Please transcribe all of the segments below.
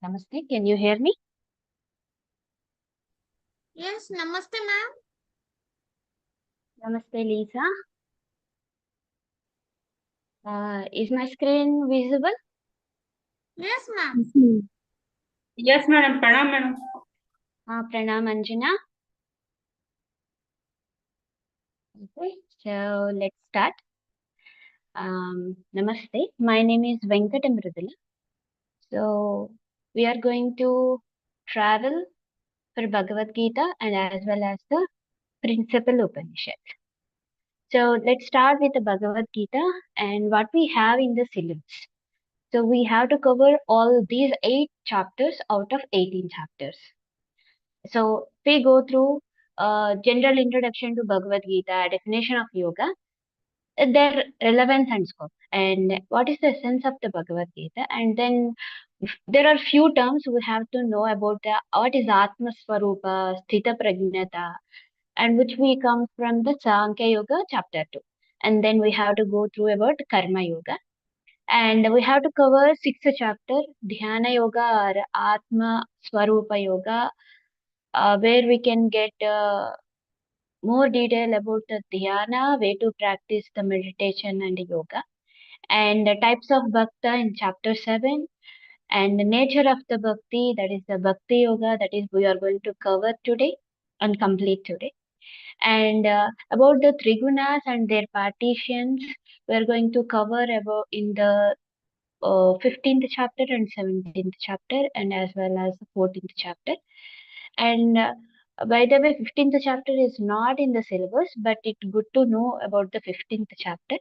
Namaste. Can you hear me? Yes, namaste, ma'am. Namaste, Lisa. Is my screen visible? Yes, ma'am. Yes, madam. Pranam, madam. Pranam Anjana. Okay, so let's start. Namaste. My name is Venkatamrudula. So we are going to travel for Bhagavad Gita and as well as the principal Upanishad. So let's start with the Bhagavad Gita and what we have in the syllabus. So we have to cover all these 8 chapters out of 18 chapters. So we go through general introduction to Bhagavad Gita, definition of yoga, their relevance and scope, and what is the essence of the Bhagavad Gita, and then there are few terms we have to know about what is Atma Swarupa, Sthita Pragnata, and which we come from the Sankhya Yoga chapter 2. And then we have to go through about Karma Yoga. And we have to cover 6th chapter, Dhyana Yoga or Atma Swarupa Yoga, where we can get more detail about the dhyana, way to practice the meditation and yoga, and the types of bhakta in chapter 7, and the nature of the bhakti, that is the bhakti yoga, that is we are going to cover today and complete today. And about the trigunas and their partitions, we are going to cover about in the 15th chapter and 17th chapter, and as well as the 14th chapter. And by the way, 15th chapter is not in the syllabus, but it's good to know about the 15th chapter.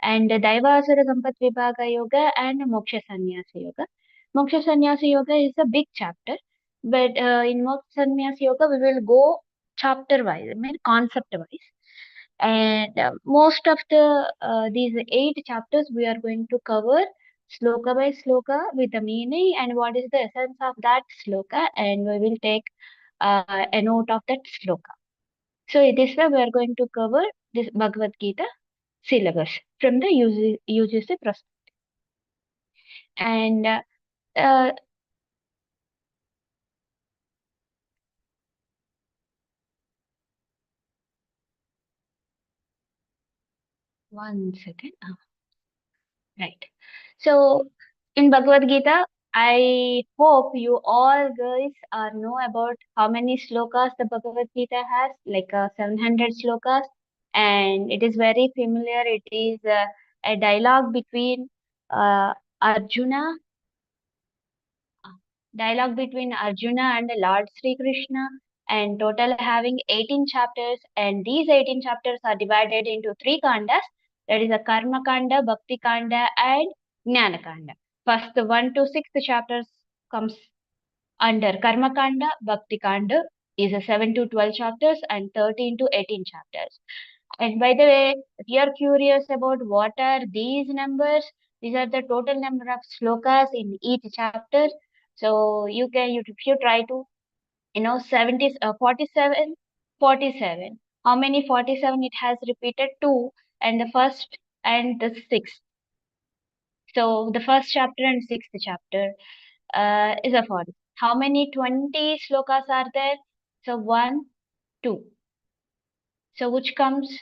And Daiva Asura Sampat Vibhaga Yoga and Moksha Sannyasa Yoga. Moksha Sannyasa Yoga is a big chapter, but in Moksha Sannyasa Yoga, we will go chapter wise, I mean concept wise. And most of the these 8 chapters we are going to cover sloka by sloka with the meaning and what is the essence of that sloka, and we will take a note of that sloka. So this way we are going to cover this Bhagavad Gita syllabus from the UGC perspective. And uh, one second. Right. So in Bhagavad Gita, I hope you all guys know about how many slokas the Bhagavad Gita has, like 700 slokas, and it is very familiar. It is a dialogue between Arjuna, dialogue between Arjuna and the Lord Sri Krishna, and total having 18 chapters. And these 18 chapters are divided into 3 kandas. That is a Karma Kanda, Bhakti Kanda, and Jnana Kanda. First, the 1 to 6th chapters comes under Karma Kanda. Bhakti Kanda is a 7 to 12 chapters and 13 to 18 chapters. And by the way, if you are curious about what are these numbers, these are the total number of slokas in each chapter. So you can, if you try to, 70, 47, 47. How many 47 it has repeated? 2, and the first and the sixth. So the first chapter and 6th chapter is a 40. How many 20 slokas are there? So 1, 2. So which comes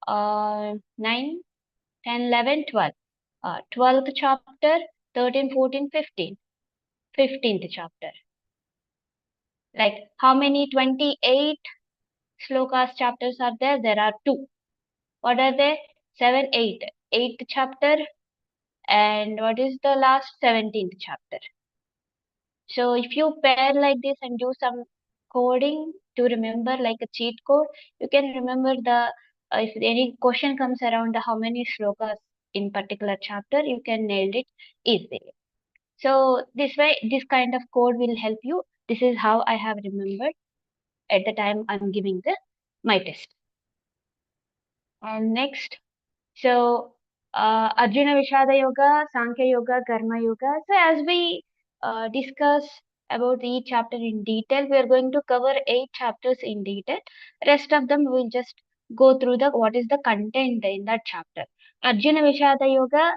9, 10, 11, 12. 12th chapter, 13, 14, 15. 15th chapter. Like how many 28 slokas chapters are there? There are 2. What are they? 7, 8. 8th chapter, and what is the last? 17th chapter. So if you pair like this and do some coding to remember like a cheat code, you can remember the if any question comes around the how many shlokas in particular chapter, you can nail it easily. So this way, this kind of code will help you. This is how I have remembered at the time I'm giving the my test. And next, so Arjuna Vishada Yoga, Sankhya Yoga, Karma Yoga. So as we discuss about each chapter in detail, we are going to cover 8 chapters in detail. Rest of them we will just go through the what is the content in that chapter. Arjuna Vishada Yoga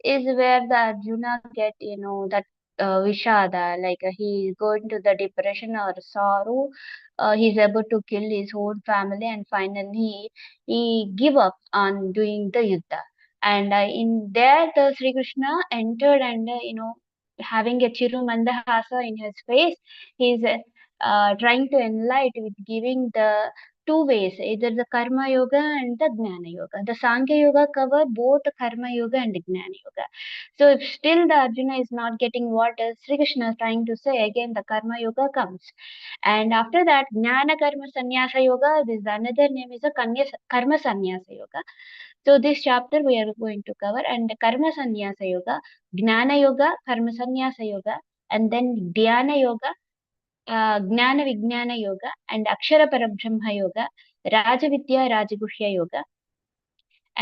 is where the Arjuna get that Vishada, like he is going to the depression or sorrow. He's able to kill his own family, and finally he give up on doing the yuddha. And in there, the Sri Krishna entered, and having a chiru mandahasa in his face, he's trying to enlighten with giving the two ways, either the karma yoga and the gnana yoga. The Sankhya yoga cover both the karma yoga and the gnana yoga. So if still the Arjuna is not getting what Sri Krishna is trying to say, again the karma yoga comes. And after that, gnana karma sannyasa yoga, this another name is a karma sannyasa yoga. So this chapter we are going to cover, and karma sannyasa yoga, gnana yoga, karma sannyasa yoga, and then dhyana yoga, ಜ್ಞಾನ ವಿಜ್ಞಾನ ಯೋಗ and ಅಕ್ಷರ ಪರಬ್ರಹ್ಮ ಯೋಗ, ರಾಜವಿದ್ಯಾ ರಾಜಗುಹ್ಯ ಯೋಗ,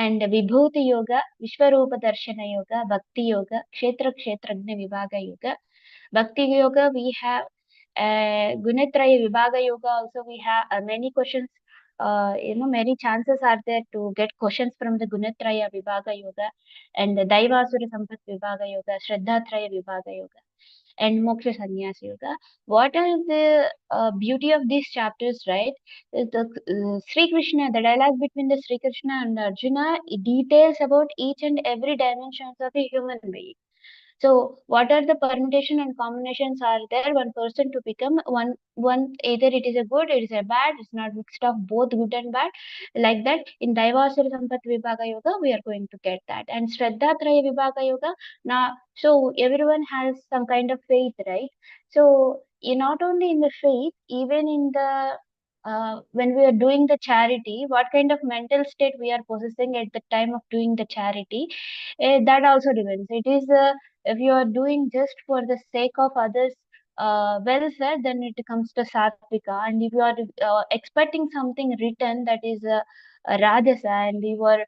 and vibhuti yoga, vishwarupa darshana yoga, bhakti yoga, kshetrajna vibhaga yoga. Bhakti yoga we have gunatraya vibhaga yoga also. We have many questions, many chances are there to get questions from the gunatraya vibhaga yoga, and the daivasura sampat vibhaga yoga, shraddhatraya vibhaga yoga, and moksha sannyasa yoga. What are the beauty of these chapters, right? Is the Sri Krishna, the dialogue between the Sri Krishna and Arjuna, it details about each and every dimensions of a human being. So what are the permutation and combinations are there? One person to become one, either it is a good, it is a bad, it's not mixed of both good and bad. Like that, in Daivasura Sampat Vibhaga Yoga, we are going to get that. And Shraddhatraya Vibhaga Yoga, now, so everyone has some kind of faith, right? So not only in the faith, even in the when we are doing the charity, what kind of mental state we are possessing at the time of doing the charity, that also depends. It is if you are doing just for the sake of others welfare, then it comes to satvika. And if you are expecting something written, that is a rajasa, and you are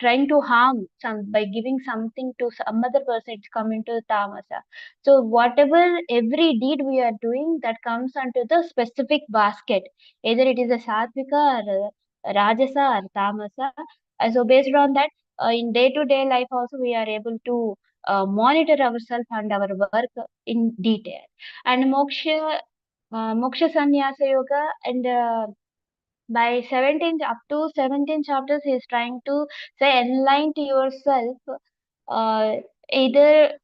trying to harm some by giving something to some other person, it's coming to tamasa. So whatever every deed we are doing, that comes onto the specific basket, either it is a satvika or a rajasa or tamasa. So based on that, in day-to-day life also we are able to monitor ourselves and our work in detail. And moksha sannyasa yoga, and by 17 up to 17 chapters he is trying to say enlighten to yourself, uh, either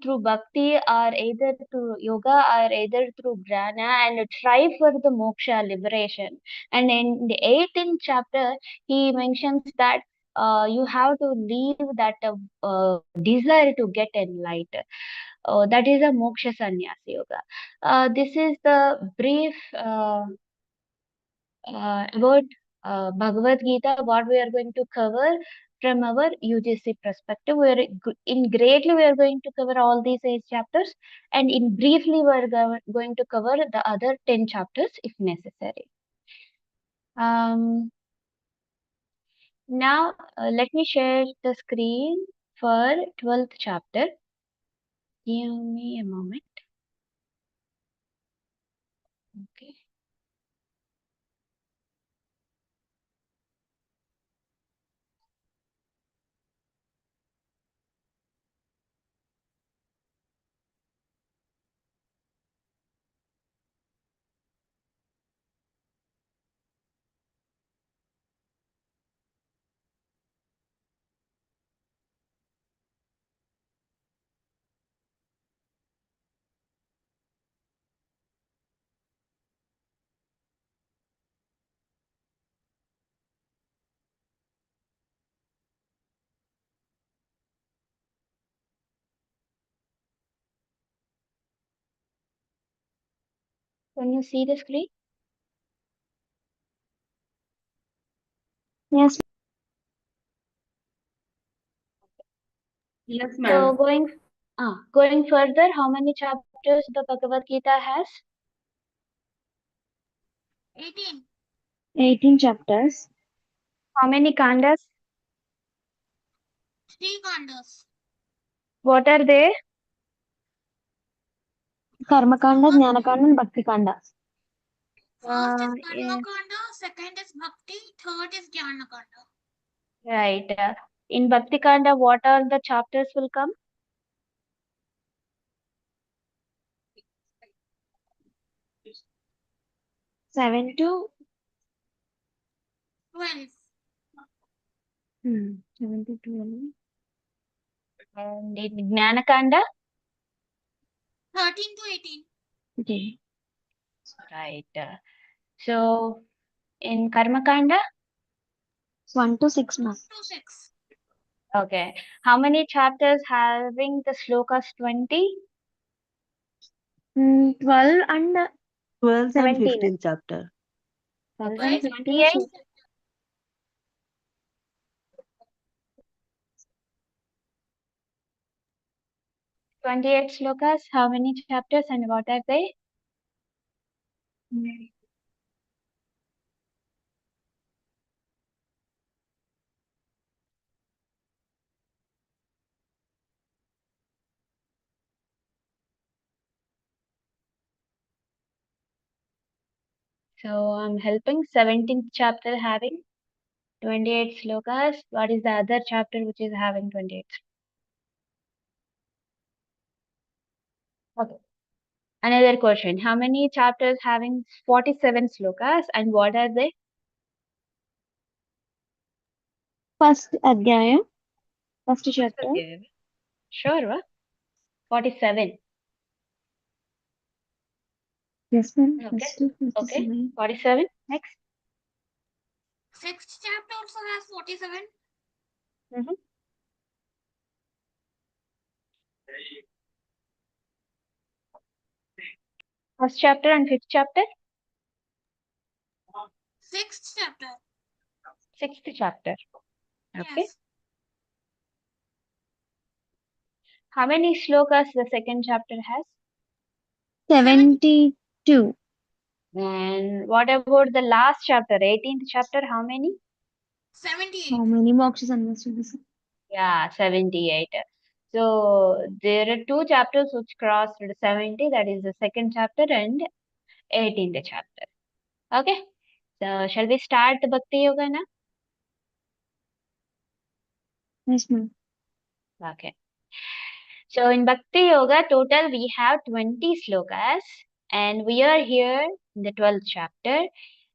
through bhakti or either through yoga or either through jnana, and try for the moksha liberation. And in the 18th chapter he mentions that you have to leave that desire to get enlightened. That is a moksha sannyasa yoga. This is the brief about Bhagavad Gita, what we are going to cover from our UGC perspective. We are in greatly we are going to cover all these 8 chapters, and in briefly we are going to cover the other 10 chapters if necessary. Now let me share the screen for 12th chapter. Give me a moment. Okay. Can you see the screen? Yes. Yes, So ma'am. going further, how many chapters the Bhagavad Gita has? 18. 18 chapters. How many kandas? 3 kandas. What are they? Karma Kanda, Jnana Kanda, and Bhakti Kanda. First is Yeah, Karma Kanda, second is Bhakti, third is Jnana Kanda. right. In Bhakti Kanda, what are the chapters will come? 7 to 12. 7 to 12. And in Jnanakanda, 13 to 18. Okay. right. So in Karmakanda, 1 to 6 marks. 2 to 6. okay. How many chapters having the slokas 20? 12 and 12th and 17. 15th chapter. 12 Okay, and 15 28? is 28 slokas, how many chapters and what are they? So I'm helping 17th chapter having 28 slokas. What is the other chapter which is having 28? Okay. Another question. How many chapters having 47 slokas and what are they? first adhyayam, first chapter. Okay. Sure, wa? 47. Yes, ma'am. Okay. First to Okay. 47. 47. Next. 6th chapter also has 47. Mhm. First chapter and fifth chapter. 6th chapter. Sixth chapter. Okay. Yes. How many slokas the second chapter has? 72. And what about the last chapter, 18th chapter? How many? 78. How many mokshas understood this? Yeah, 78. So there are two chapters which crossed 70, that is the second chapter and 18th chapter. Okay. So shall we start the Bhakti Yoga now? Yes, ma'am. Okay. So in Bhakti Yoga, total we have 20 slokas and we are here in the 12th chapter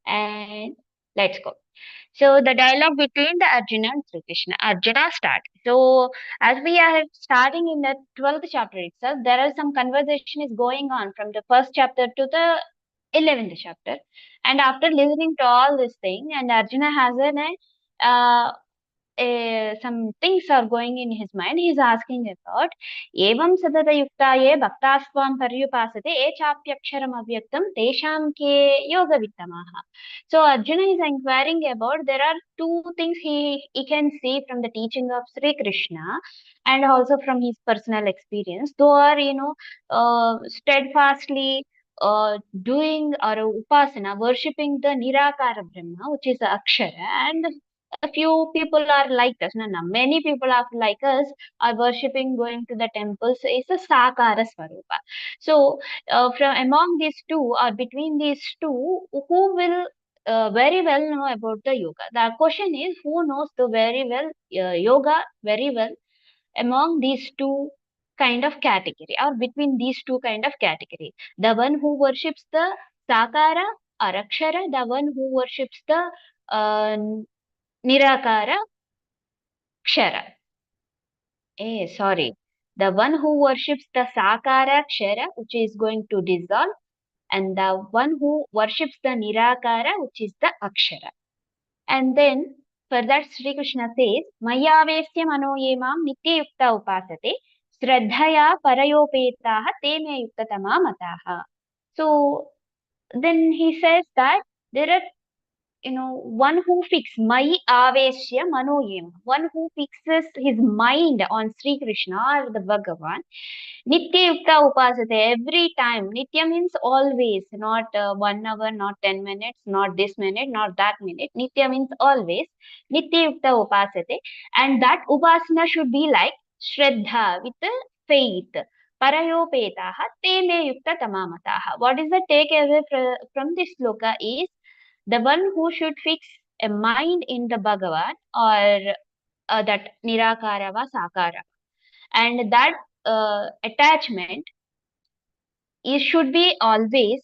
and let's go. So the dialogue between the Arjuna and Sri Krishna. Arjuna start. So as we are starting in the 12th chapter itself, there are some conversation is going on from the first chapter to the 11th chapter. And after listening to all this thing, and Arjuna has uh, some things are going in his mind. He is asking about evam sadata yuktaye bhaktasvam paryupasate e chapyaksharam avyaktam tesham ke yoga vittamaha. So Arjuna is inquiring about there are two things he can see from the teaching of Sri Krishna and also from his personal experience. Though are steadfastly doing or upasana, worshipping the Nirakara Brahma, which is the Akshara, and a few people are like us. No, no. Many people are like us are worshipping, going to the temples. It's a Sakara Swarupa. So, from among these two or between these two, who will very well know about the yoga? The question is, who knows the very well yoga very well among these two kind of category or between these two kind of category? The one who worships the Sakara or Akshara, the one who worships the uh, Nirakara, Kshara. Sorry. The one who worships the Sakara Kshara, which is going to dissolve, and the one who worships the Nirakara, which is the Akshara. And then, for that, Sri Krishna says, Mayavesya mano yemam nitya yukta upasate, Shraddhaya parayopetaha te me yuktatama mataha. So, then he says that there are one who fixes Mai Aveshya Manoyam, one who fixes his mind on Sri Krishna or the Bhagavan, Nitya Yukta Upasate, every time. Nitya means always, not 1 hour, not 10 minutes, not this minute, not that minute. Nitya means always. Nitya Yukta Upasate. And that Upasana should be like Shraddha, with faith. Parayopetaha, te me yukta tamamataha. What is the takeaway from this sloka is the one who should fix a mind in the Bhagavan or that Nirakara va Sakara. And that attachment is should be always,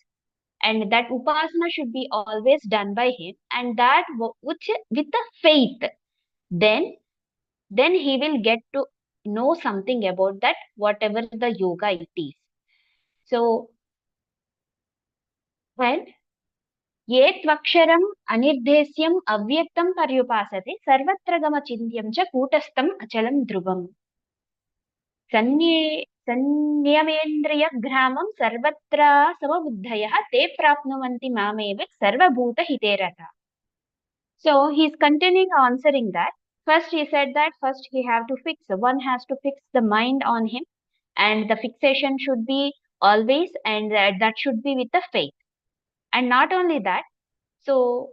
and that upasana should be always done by him, and that which with the faith, then he will get to know something about that, whatever the yoga it is. So, and ये त्वक्षरम् अनिर्देश्यम् अव्यक्तं पर्युपासते सर्वत्र गमचिन्त्यं च कूटस्थम् अचलं ध्रुवम् संयमेन्द्रियग्रामं सर्वत्र समबुद्धयः ते प्राप्नुवन्ति मामेव सर्वभूतहिते रताः. So he's continuing answering that. First he said that first one has to fix the mind on him, and the fixation should be always, and that should be with the faith. And not only that, so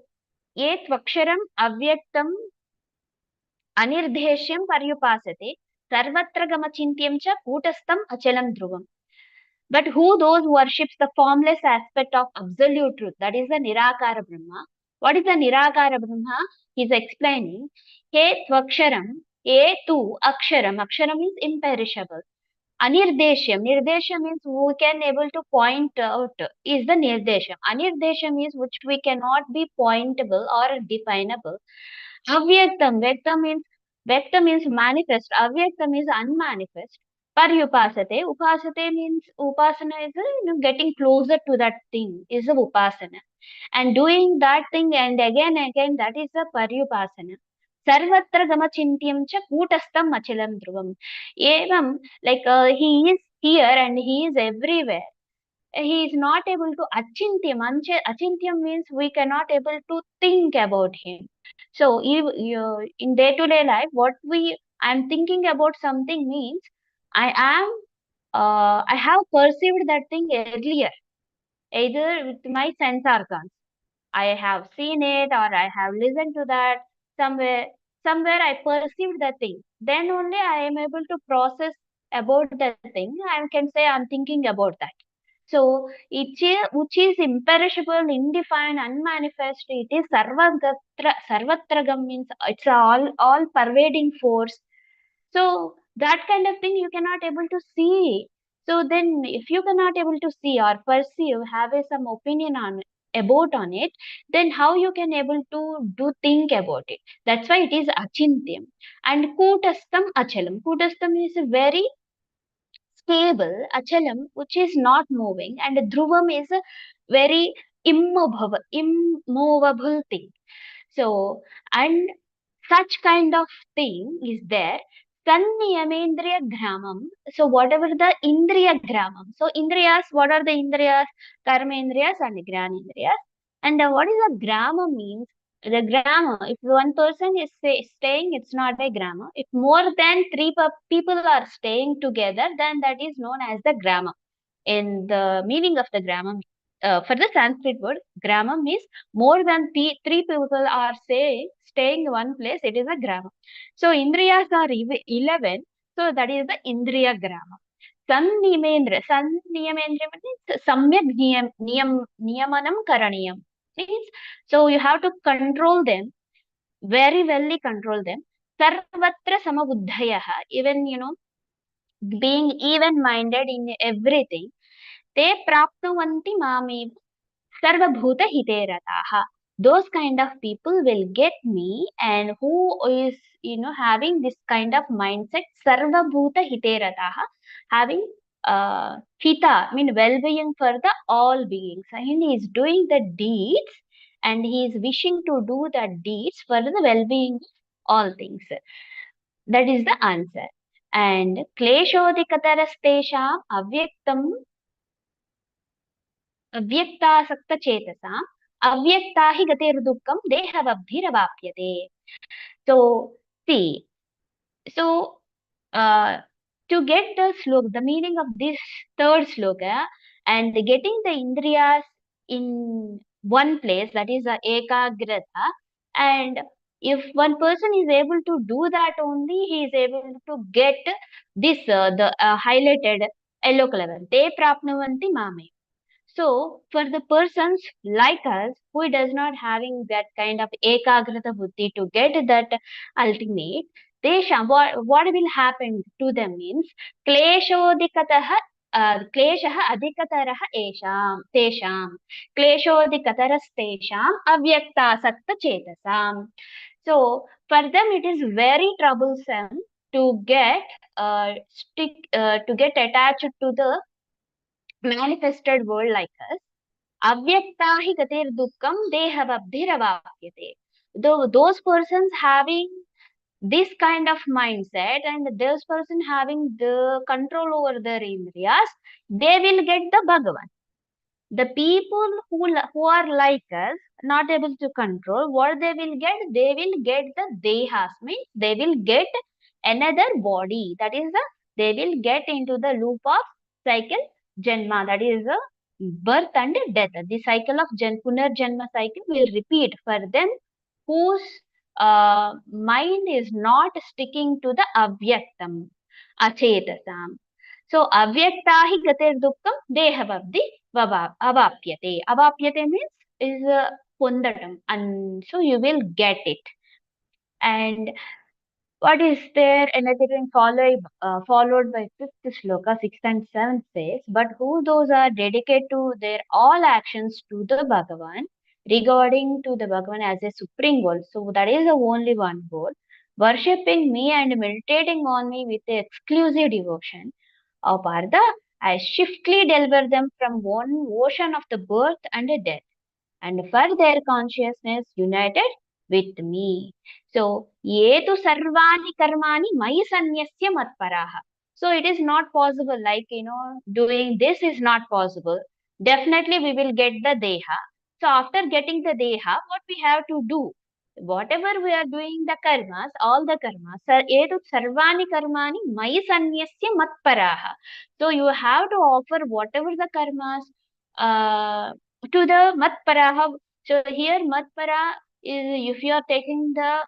ये त्वक्षरम् अव्यक्तम् अनिर्देश्यं पर्युपासते सर्वत्र गमचिन्त्यं च कूटस्थम् अचलं ध्रुवम्. But who those worships the formless aspect of absolute truth, that is the Nirakara Brahma. What is the Nirakara Brahma? He is explaining, He Tvaksharam, Ye Tu Aksharam. Aksharam means imperishable. Anirdeshyam. Nirdeshyam means who can able to point out is the Nirdeshyam. Anirdeshyam is which we cannot be pointable or definable. Avyaktam. Vyaktam means manifest. Avyaktam is unmanifest. Paryupasate. Upasate means upasana is getting closer to that thing is a upasana. And doing that thing and again, that is a paryupasana. Sarvatra gamachintyam cha kootastam achalam dhruvam. Evam, like he is here and he is everywhere. He is not able to achintyam. Achintyam means we cannot able to think about him. So in day-to-day life, I'm thinking about something means I have perceived that thing earlier, either with my sense organs. I have seen it or I have listened to that somewhere. Somewhere I perceived the thing. Then only I am able to process about the thing. I can say I'm thinking about that. So which is imperishable, indefined, unmanifest. It is sarvatragam means it's all pervading force. So that kind of thing you cannot able to see. So then if you cannot able to see or perceive, have some opinion on it, then how you can able to think about it? That's why it is achintyam. And kutastam achalam. Kutastam is a very stable, achalam, which is not moving, and dhruvam is a very immovable thing. So, and such kind of thing is there. Sanniyamendriya gramam. So, whatever the indriya gramam. So, indriyas, what are the indriyas? Karmendriyas and granendriyas. And what is a grama means? The grama, if one person is staying, it's not a grama. If more than three people are staying together, then that is known as the grama. In the meaning of the grama, for the Sanskrit word, grama means more than three people are staying in one place, it is a grama. So, indriyas are 11, so that is the indriya grama. Sanniyamendra means samyak niyamanam karaniyam. Means, so you have to control them, very well control them. Sarvatra samabuddhayaha, even, being even-minded in everything. Te prapnuvanti mami sarvabhuta hite rataha. Those kind of people will get me, and who is, having this kind of mindset, sarvabhuta hite rataha, having hita, mean well-being for the all beings. And he is doing the deeds, and he is wishing to do the deeds for the well-being of all things. That is the answer. And kleshodikatarastesham avyaktam avyaktasakta avyakta hi gatirdukkam dehavabdhiravaप्यते. So, see, so to get the sloka, the meaning of this third sloka, and getting the indriyas in one place, that is a ekagrata, and if one person is able to do that only, he is able to get this, the highlighted yellow color. Te prapnuvanti mame. So, for the persons like us who does not having that kind of ekagrata buddhi to get that ultimate, what will happen to them means kleshodikataha क्लेशः अधिकतरः तेषां क्लेशोऽधिकतरस्तेषाम् अव्यक्तासक्तचेतसाम्. So for them it is very troublesome to get to get attached to the manifested world like us. Avyakta hi gatir dukkam dehavabdhiravapyate. Though those persons having this kind of mindset and this person having the control over their indriyas, they will get the Bhagavan. The people who are like us, not able to control, what they will get the dehas, means they will get another body. That is they will get into the loop of cycle janma. That is birth and death. The cycle of punarjanma cycle will repeat for them whose mind is not sticking to the avyaktam, achetasam. So avyakta hi gatir dukkam dehavabdi avapyate. Avapyate means is pondatam, and so you will get it. And what is there? Another thing followed by fifth shloka, sixth and seventh says, but who those are dedicated to their all actions to the Bhagavan, regarding to the Bhagavan as a supreme goal. So that is the only one goal. Worshipping me and meditating on me with exclusive devotion. O Partha, I swiftly deliver them from one ocean of the birth and death, and for their consciousness united with me. So, ye tu sarvani karmani mayi sanyasya matparaha. So, it is not possible, like, doing this is not possible. Definitely, we will get the deha. So, after getting the deha, what we have to do? Whatever we are doing the karmas, all the karmas, ye tu sarvani karmani mayi sanyasya matparaha. So, you have to offer whatever the karmas to the matparaha. So here matpara is, if you are taking the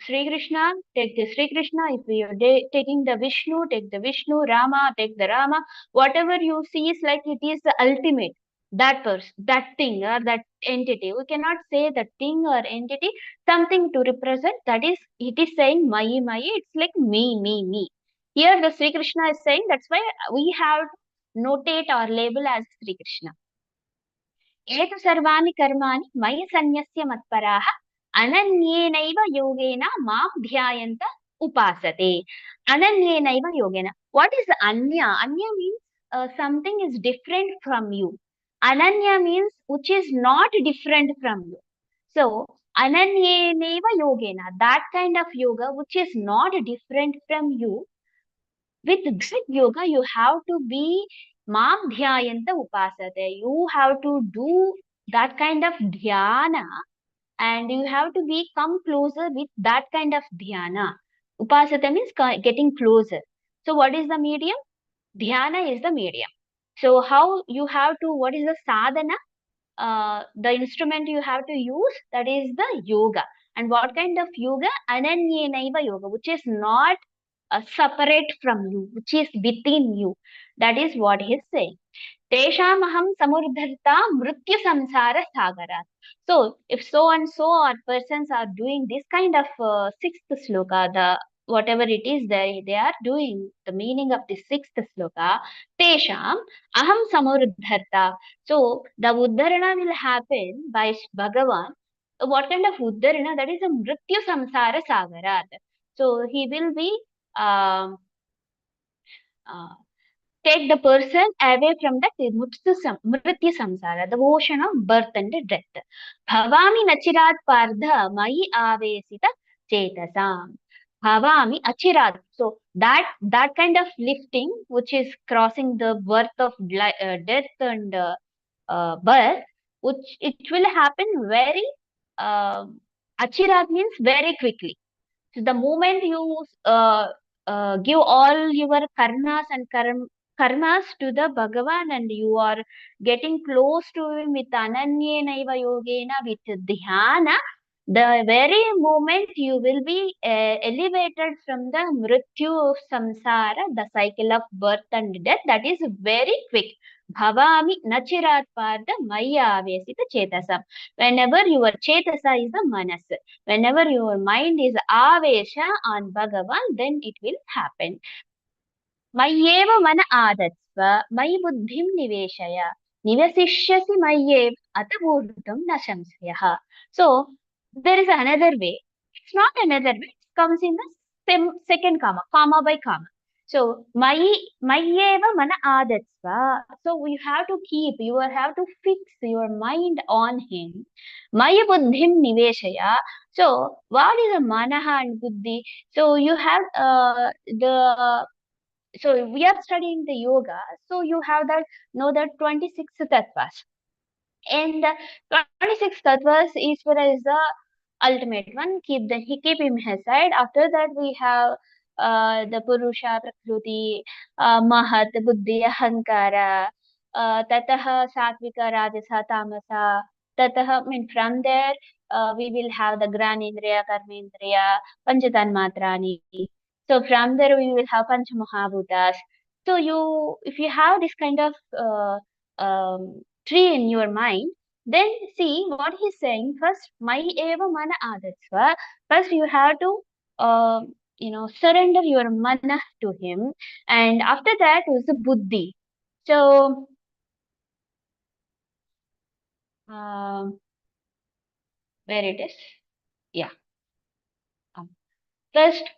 Sri Krishna, take the Sri Krishna. If you are taking the Vishnu, take the Vishnu. Rama, take the Rama. Whatever you see is like it is the ultimate. That person, that thing or that entity. We cannot say that thing or entity, something to represent. That is, it is saying Mayi, Mayi. It's like me, me, me. Here the Sri Krishna is saying, that's why we have notate or label as Sri Krishna. एतु सर्वाणि कर्माणि मयि सन्न्यस्य मत्पराः अनन्येनैव योगेन मां ध्यायन्त उपासते. Ananyenaiva yogena. What is anya? Anya means something is different from you. Ananya means which is not different from you. So ananyenaiva yogena, that kind of yoga which is not different from you. With that yoga, you have to be mam dhyayanta upasate. You have to do that kind of dhyana, and you have to be come closer with that kind of dhyana. Upasate means getting closer. So what is the medium? Dhyana is the medium. So how you have to, what is the sadhana? The instrument you have to use, that is the yoga. And what kind of yoga? Ananyenaiva yoga, which is not separate from you, which is within you. That is what he is saying. Teshamaham samurdharta mrityu samsara sagarat. So, if so and so or persons are doing this kind of sixth sloka, the whatever it is they are doing, the meaning of the sixth sloka, Tesham aham samurdharta. So, the uddharana will happen by Bhagavan. What kind of uddharana? That is a mrityu samsara sagarat. So, he will be um, take the person away from that mrityu samsara, the ocean of birth and death. Bhavami nachirat pardha mayi avesita chetasam. Bhavami achirat. So that kind of lifting, which is crossing the birth of death and birth, which it will happen very achirat means very quickly. So the moment you give all your karmas to the Bhagavan and you are getting close to him with ananyenaiva yogena, with dhyana, the very moment you will be elevated from the mrityu of samsara, the cycle of birth and death, that is very quick. Bhavami nachirat parda maya avesita chetasam. Whenever your chetasa is the manas, whenever your mind is avesha on Bhagavan, then it will happen. Mayeva mana adat. आदत्स्व मयि बुद्धिं निवेशय निवसिष्यसि मय्येव अत ऊर्ध्वं न संशयः. So there is another way. It's not another way. It comes in the second comma, comma by comma. So mayyeva mana adatsva. So you have to have to fix your mind on him. Maya buddhim niveshaya. So what is a manaha and buddhi? So you have so we are studying the yoga. So you have that 26 tattvas. And the 26 tattvas, Ishvara is the ultimate one. Keep him aside. After that, we have the Purusha, Prakruti, Mahat, Buddhi, Ahankara, Tataha, Satvika, Rajasa, Tamasa. Tataha, I mean, from there, we will have the Granindriya, Karmendriya, Panchatanmatrani. So from there, we will have Panchamahabhutas. So if you have this kind of tree in your mind, then see what he's saying. First, my eva mana adatsva. First, you have to, surrender your mana to him, and after that is the buddhi. So, where it is? Yeah. First,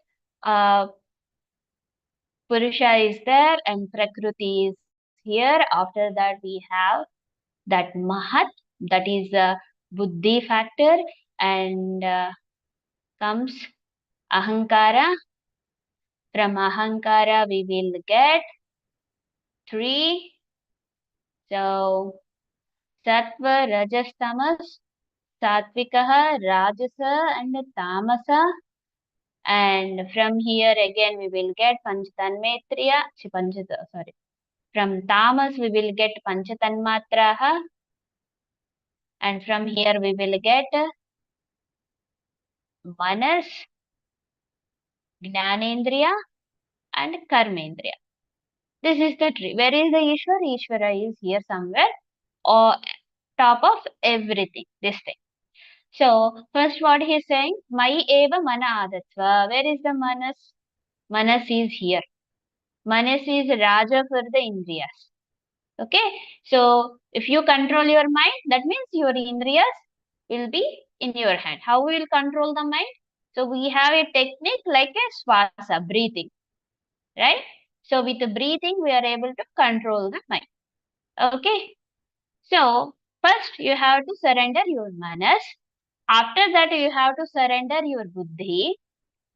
Purusha is there and Prakriti is here. After that, we have that Mahat, that is the Buddhi factor, and comes Ahankara. From Ahankara, we will get 3. So, Sattva, Rajas, Tamas, Sattvikaha, Rajasa, and Tamasa. And from here again, we will get Panchatanmetriya. From Tamas, we will get Panchatanmatraha. And from here, we will get Manas, Jnanendriya, and Karmendriya. This is the tree. Where is the Ishvara? Ishvara is here somewhere, or top of everything, this thing. So, first what he is saying, Mai eva mana adatsva. Where is the manas? Manas is here. Manas is Raja for the Indriyas. Okay. So, if you control your mind, that means your Indriyas will be in your hand. How we will control the mind? So, we have a technique like a swasa, breathing. Right? So, with the breathing, we are able to control the mind. Okay. So, first you have to surrender your manas. After that, you have to surrender your buddhi.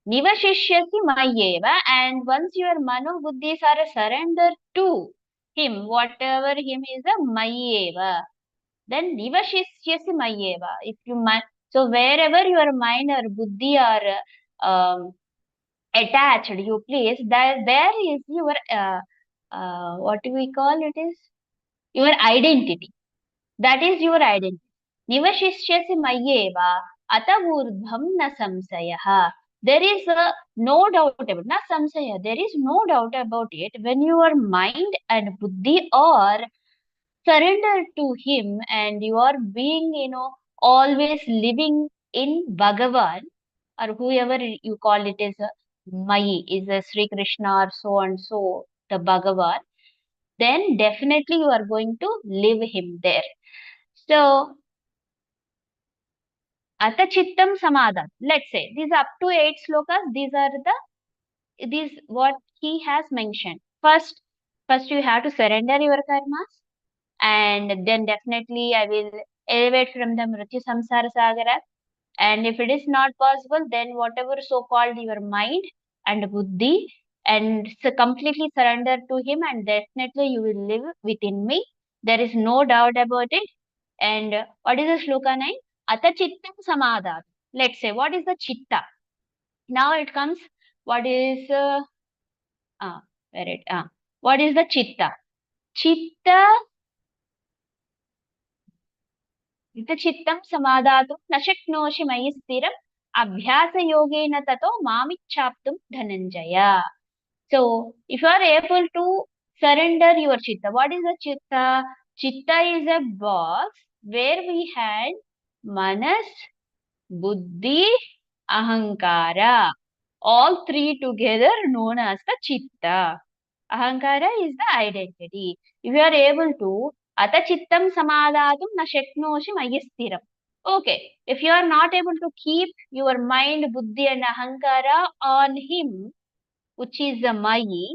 Nivashishyasi mayeva. And once your mano buddhis are surrendered to him, whatever him is a mayeva, then nivashishyasi mayeva. So wherever your mind or buddhi are attached, you place, there is your, what do we call it is? Your identity. That is your identity. Nivashishyasi mayeva atavurdham na samsayah. There is no doubt about it. Na samsaya. There is no doubt about it. When your mind and buddhi are surrendered to him and you are being, always living in Bhagavan, or whoever you call it is Mai, is a Sri Krishna or so and so, the Bhagavan, then definitely you are going to live him there. So, Atachittam Samadhan. Let's say these up to 8 slokas, these what he has mentioned. First you have to surrender your karmas, and then definitely I will elevate from the Mrityu Samsara Sagara. And if it is not possible, then whatever so-called your mind and buddhi, and so completely surrender to him, and definitely you will live within me. There is no doubt about it. And what is the shloka 9? Ata chittam samadhat. Let's say, what is the chitta? Now it comes, what is, what is the chitta? Chitta, ita chittam samadhatu na shaknoshi mayi stiram abhyasa yogena tato mamichhaptum dhananjaya. So, if you are able to surrender your chitta, what is the chitta? Chitta is a box where we had manas, buddhi, ahankara. All 3 together known as the chitta. Ahankara is the identity. If you are able to, ata chittam samadhatum na shaknoshi mayi sthiram. Okay, if you are not able to keep your mind, buddhi and ahankara on him, which is the mayi,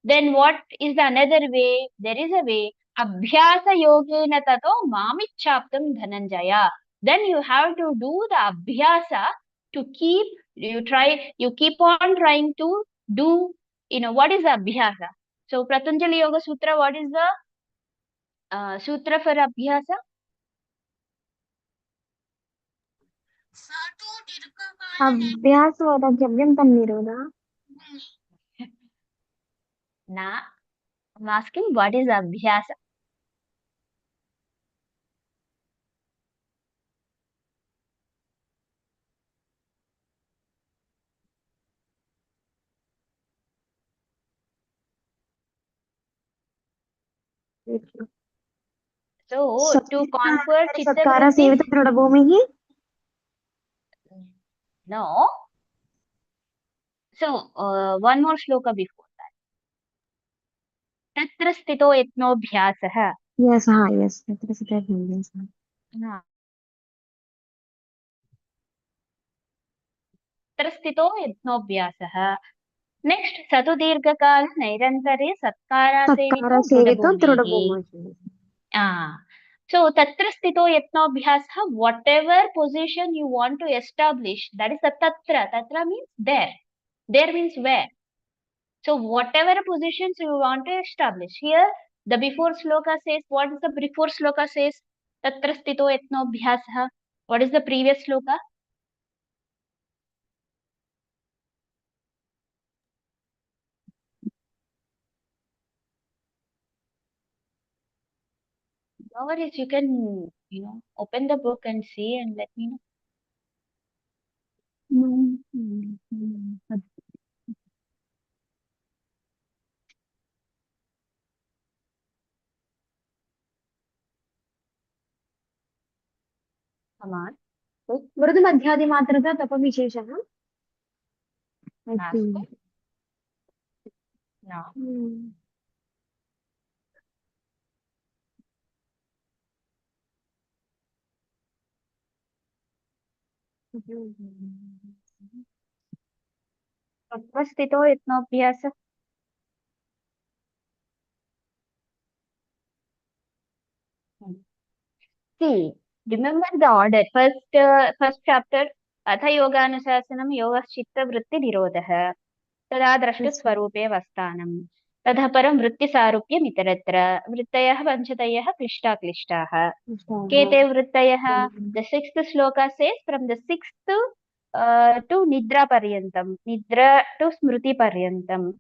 then what is the another way? There is a way. Abhyasa yogena tato mamichaptam dhananjaya. Then you have to do the abhyasa to keep, you keep on trying to do, what is the abhyasa? So Patanjali Yoga Sutra, what is the sutra for abhyasa? Sato dirghakala अभ्यास वैराग्यं तन्निरोधः Na, I'm asking what is abhyasa? So to conquer chitta सत्कार सेवित vritti, दृढभूमिः no. So one more shloka before that. Tatra sthito yatnobhyasah. yes हाँ yes तत्र Siddharth yes Na. Tatra sthito yatnobhyasah. Next, satu dirghakala nairantare satkara सत्कार sevito सेवित drudabhumihi. दृढभूमिः Ah. So tatra sthito yatnobhyasah, whatever position you want to establish, that is the tatra. Tatra means there. There means where. So whatever positions you want to establish here, the before sloka says, what is the before sloka says? Tatra sthito yatnobhyasah. What is the previous sloka? No worries, you can, open the book and see and let me know. Come on. मृदुमध्यादिमात्रता तपविशेषः Nastu? No. Tatra sthito yatnobhyasah. See, remember the order. First chapter, Atha Yoganusasanam Yoga Chitta Vritti Nirodha. तदा द्रष्टुस्वरूपे वस्थानम् ततः परं वृत्तिसारूप्यम् इतरत्र वृत्तयः पञ्चतयः क्लिष्टाक्लिष्टाः के ते वृत्तयः the sixth sloka says from the sixth to nidra paryantam nidra to smriti paryantam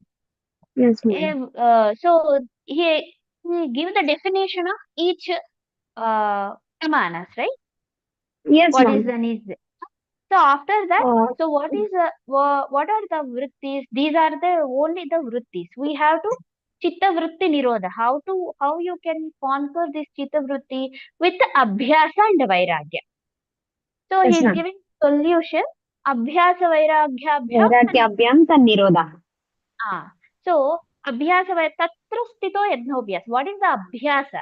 yes ma'am. So he give the definition of each pramanas, right? Yes What ma'am. is the need? So after that, Uh, so what are the vrittis? These are the only the vrittis. We have to chitta vritti nirodha. How you can conquer this chitta vritti with abhyasa and vairagya. So he yes is ma'am. giving solution. Abhyasa vairagya abhyam. वैराग्याभ्यां तन्निरोधः So abhyasa tatra sthito yadnobhyas. What is the abhyasa?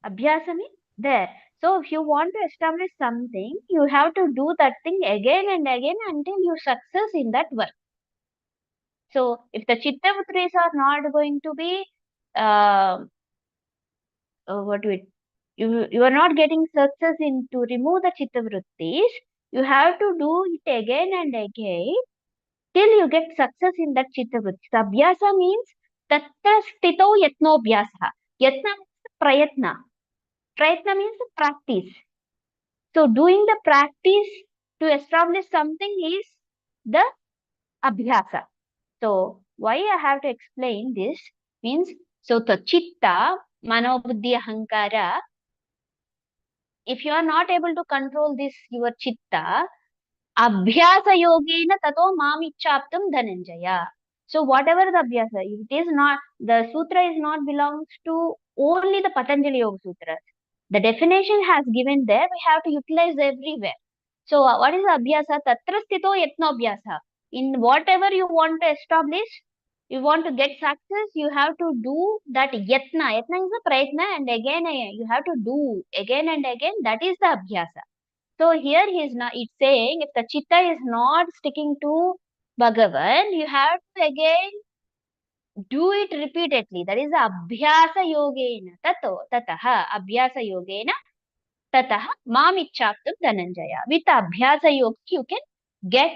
Abhyasa means there. So if you want to establish something, you have to do that thing again and again until you success in that work. So if the chitta vrittis are not going to be, what do it, you are not getting success in to remove the chitta vrittis, you have to do it again and again till you get success in that chitta vrittis. Abhyasa means tatra sthito yatnobhyasa. Yatna means prayatna. Prayatna means practice. So doing the practice to establish something is the abhyasa. So why I have to explain this means, so the chitta, manobuddhi, ahankara, if you are not able to control this, your chitta, abhyasa yogena tato mamichaptam dhananjaya. So whatever the abhyasa, it is not, the sutra is not belongs to only the Patanjali Yoga Sutras. The definition has given there, we have to utilize everywhere. So what is abhyasa? Tatra sthito yatno abhyasa. In whatever you want to establish, You want to get success, you have to do that yatna. Yatna is a prayatna, and again you have to do again and again. That is the abhyasa. So here he is not. It's saying if the chitta is not sticking to Bhagavan, you have to again do it repeatedly. That is abhyasa yogena. Tataha abhyasa yogena tataha mamichaptam dhananjaya. With abhyasa yoga, you can get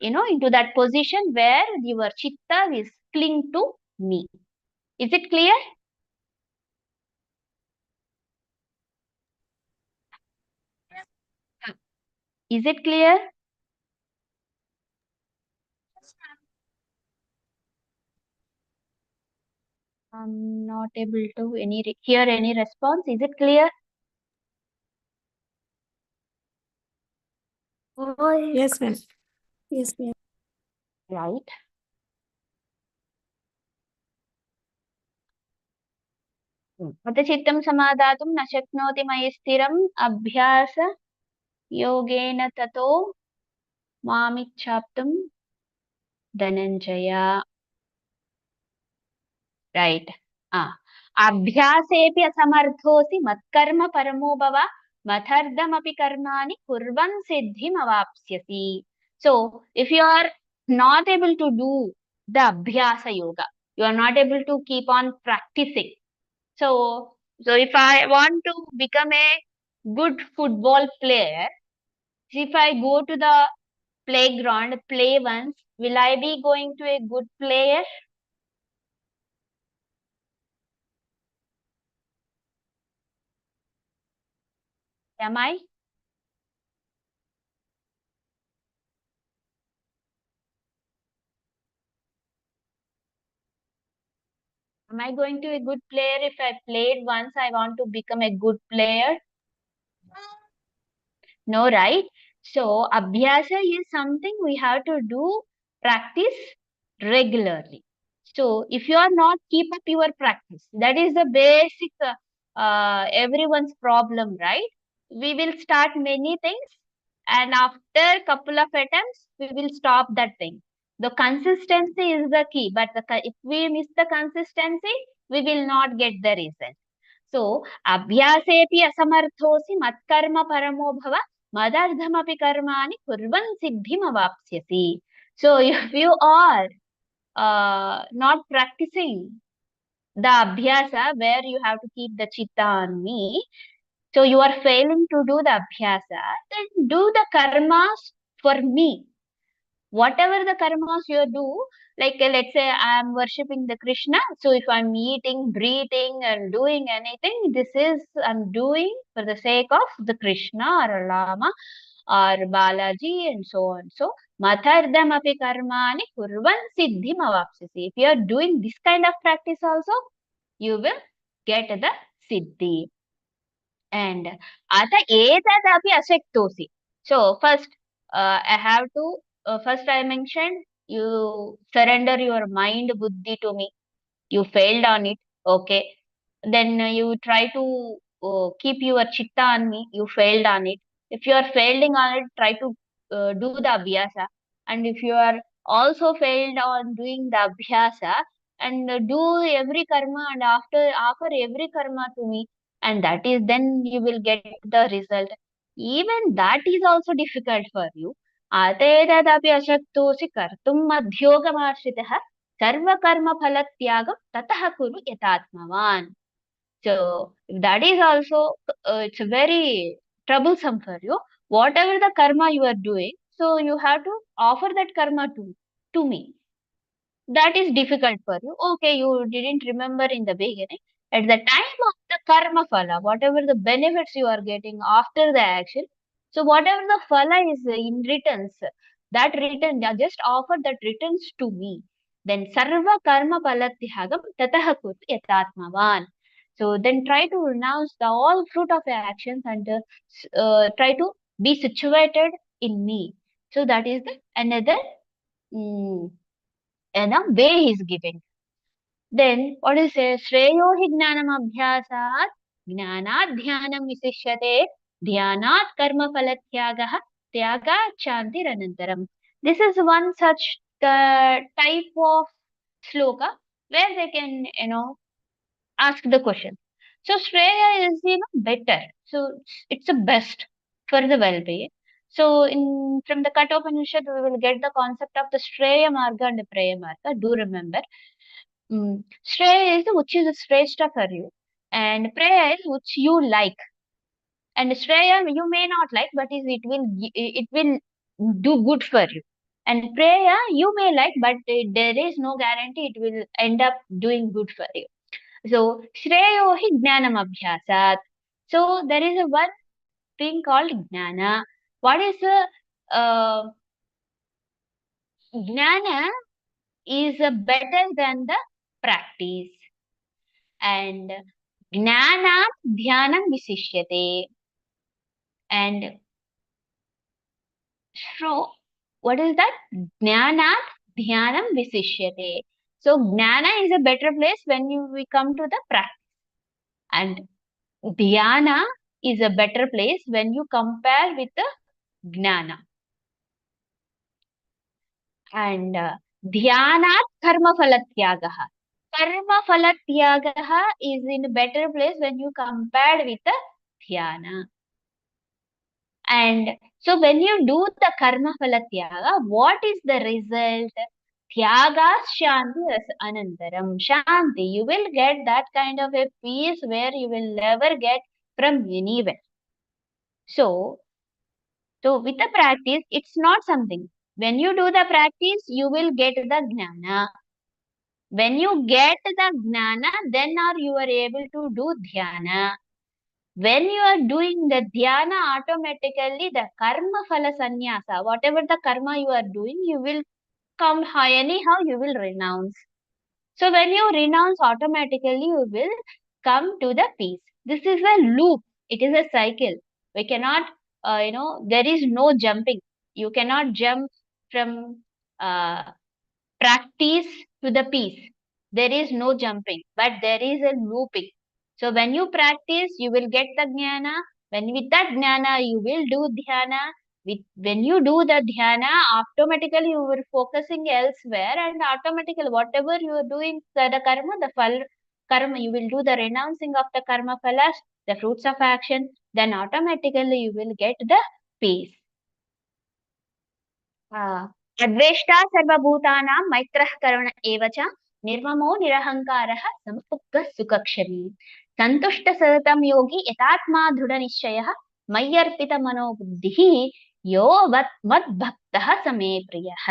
into that position where your chitta is cling to me. Is it clear? Is it clear? Yes, ma'am. I'm not able to hear any response. Is it clear? Yes, ma'am. Yes, ma'am. Right. अथ चित्तं समादातुं न शक्नोति मयि स्थिरम् अभ्यास योगेन ततो मामिच्छाप्तुं Dhananjay. Right. अभ्यासेऽपि असमर्थोऽसि मत्कर्म परमो भव मथर्दमपि कर्माणि कुर्वन् सिद्धिम् अवाप्स्यसि. So if you are not able to do the abhyasa yoga, you are not able to keep on practicing. So if I want to become a good football player, if I go to the playground, play once, will I be going to a good player? Am I? Am I going to a good player if I played once? I want to become a good player. No, right? So, abhyasa is something we have to do, practice regularly. So, if you are not keep up your practice, that is the basic everyone's problem, right? We will start many things, and after couple of attempts, we will stop that thing. The consistency is the key, but if we miss the consistency, we will not get the result. So, abhyasepi asamarthosi matkarma paramo bhava madardhamapi karmani kurvan siddhim avapsyasi. So, if you are not practicing the abhyasa where you have to keep the chitta on me, so you are failing to do the abhyasa, then do the karmas for me. Whatever the karmas you do, like let's say I am worshipping the Krishna, so if I'm eating, breathing, and doing anything, this is I'm doing for the sake of the Krishna or Rama or Balaji and so on. So, mathardam api karmani kurvan siddhim avapsasi. If you are doing this kind of practice also, you will get the siddhi. And ata etadapi asaktosi. So first, I have to first I mentioned you surrender your mind buddhi to me. You failed on it, okay. Then you try to keep your chitta on me. You failed on it. If you are failing on it, try to do the abhyasa. And if you are also failed on doing the abhyasa, and do every karma, and after offer every karma to me, and that is then you will get the result. Even that is also difficult for you. आतेतदपि अशक्तोऽसि कर्तुं मध्योगमाश्रितः सर्वकर्मफलत्यागं ततः कुरु यथात्मवान्. So if that is also it's very troublesome for you. Whatever the karma you are doing, so you have to offer that karma to me. That is difficult for you. Okay, you didn't remember in the beginning. At the time of the karma phala, whatever the benefits you are getting after the action, so whatever the phala is in returns, that return, just offer that returns to me. Then sarva karma palatyagam tatah kut yatatmavan. So then try to renounce the all fruit of your actions and try to be situated in me. So that is the another mm, way he's giving. Then what is it? Shreyo hi gnanam abhyasat gnanat dhyanam visishyate dhyanat karma phalatyagah tyagat shantiranantaram. This is one such the type of sloka where they can, ask the question. So Shreya is, better. So it's the best for the well-being. So from the Katha Upanishad, we will get the concept of the Shreya Marga and the Preya Marga. Do remember. Shreya is which is Shrestha for you, and Preya is which you like. And Shreya you may not like, but it will do good for you. And Preya you may like, but there is no guarantee it will end up doing good for you. So Shreyo hi Jnanam Abhyasat. So there is a one thing called Jnana. What is Jnana is better than the practice. And Jnanat Dhyanam Visishyate. And so what is that? Jnanat Dhyanam Visishyate. So Jnana is a better place when we come to the practice. And Dhyana is a better place when you compare with the Jnana. And Dhyanat Karma Phalatyagaha. Karma Phalatyagaha is in a better place when you compare with the Dhyana. And so when you do the Karma Phalatyaga, what is the result? Tyagas Shanti as Anantaram. Shanti, you will get that kind of a peace where you will never get from anywhere. So with the practice, it's not something. When you do the practice, you will get the Jnana. When you get the Jnana, then you are able to do Dhyana. When you are doing the dhyana, automatically the karma phala sannyasa, whatever the karma you are doing, you will come anyhow, you will renounce. So when you renounce, automatically you will come to the peace. This is a loop. It is a cycle. We cannot, there is no jumping. You cannot jump from practice to the peace. There is no jumping, but there is a looping. So when you practice, you will get the jnana. With that jnana, you will do dhyana. When you do the dhyana, automatically you will focusing elsewhere, and automatically whatever you are doing, the karma, you will do the renouncing of the karma phalas, the fruits of action, then automatically you will get the peace. Adveshta sarvabhutaनां मैत्रः करुण एव च निर्ममो निरहङ्कारः समपुक्तः सुखक्षमी सन्तुष्ट सततं योगी यतात्मा दृढनिश्चयः मय्यर्पितमनो बुद्धिः यो मद्भक्तः समे प्रियः.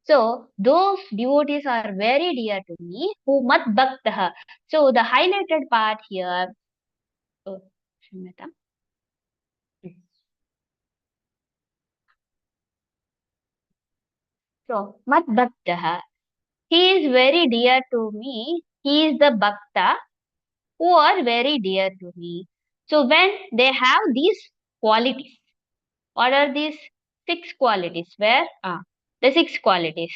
So those devotees are very dear to me who madbhaktah. So the highlighted part here. Oh, Shrimata. So madbhaktah. He is very dear to me. He is the bhakta who are very dear to me. So when they have these qualities, what are these 6 qualities? Where? The 6 qualities.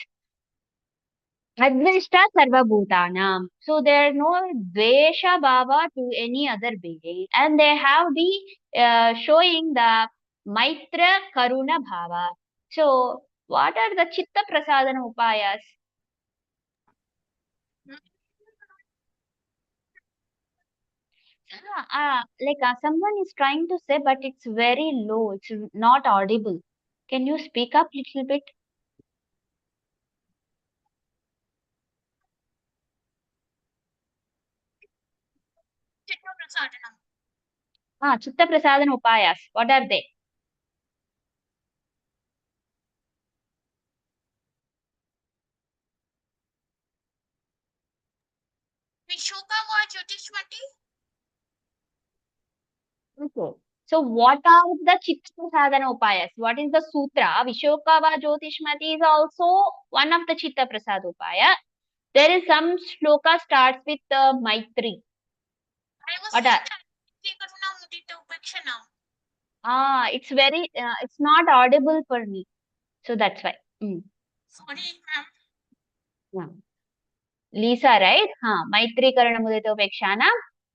Adveshta sarvabhutanam. So there are no dvesha bhava to any other being. And they have the showing the maitra karuna bhava. So what are the chitta prasadana upayas? Someone is trying to say, but it's very low. It's not audible. Can you speak up little bit? Chitta prasadanam. Chitta prasadana upayas. What are they? Vishokava Jyotishmati. Okay. So what are the chitta prasadana upayas? What is the sutra? Vishokava Jyotishmati is also one of the chitta prasad upaya. There is some shloka starts with Maitri. I was What saying are? that Karuna Mudita Upekshanam. It's very, it's not audible for me. So that's why. Sorry, ma'am. Yeah. Lisa, right? Maitri Karuna Mudita Upekshana.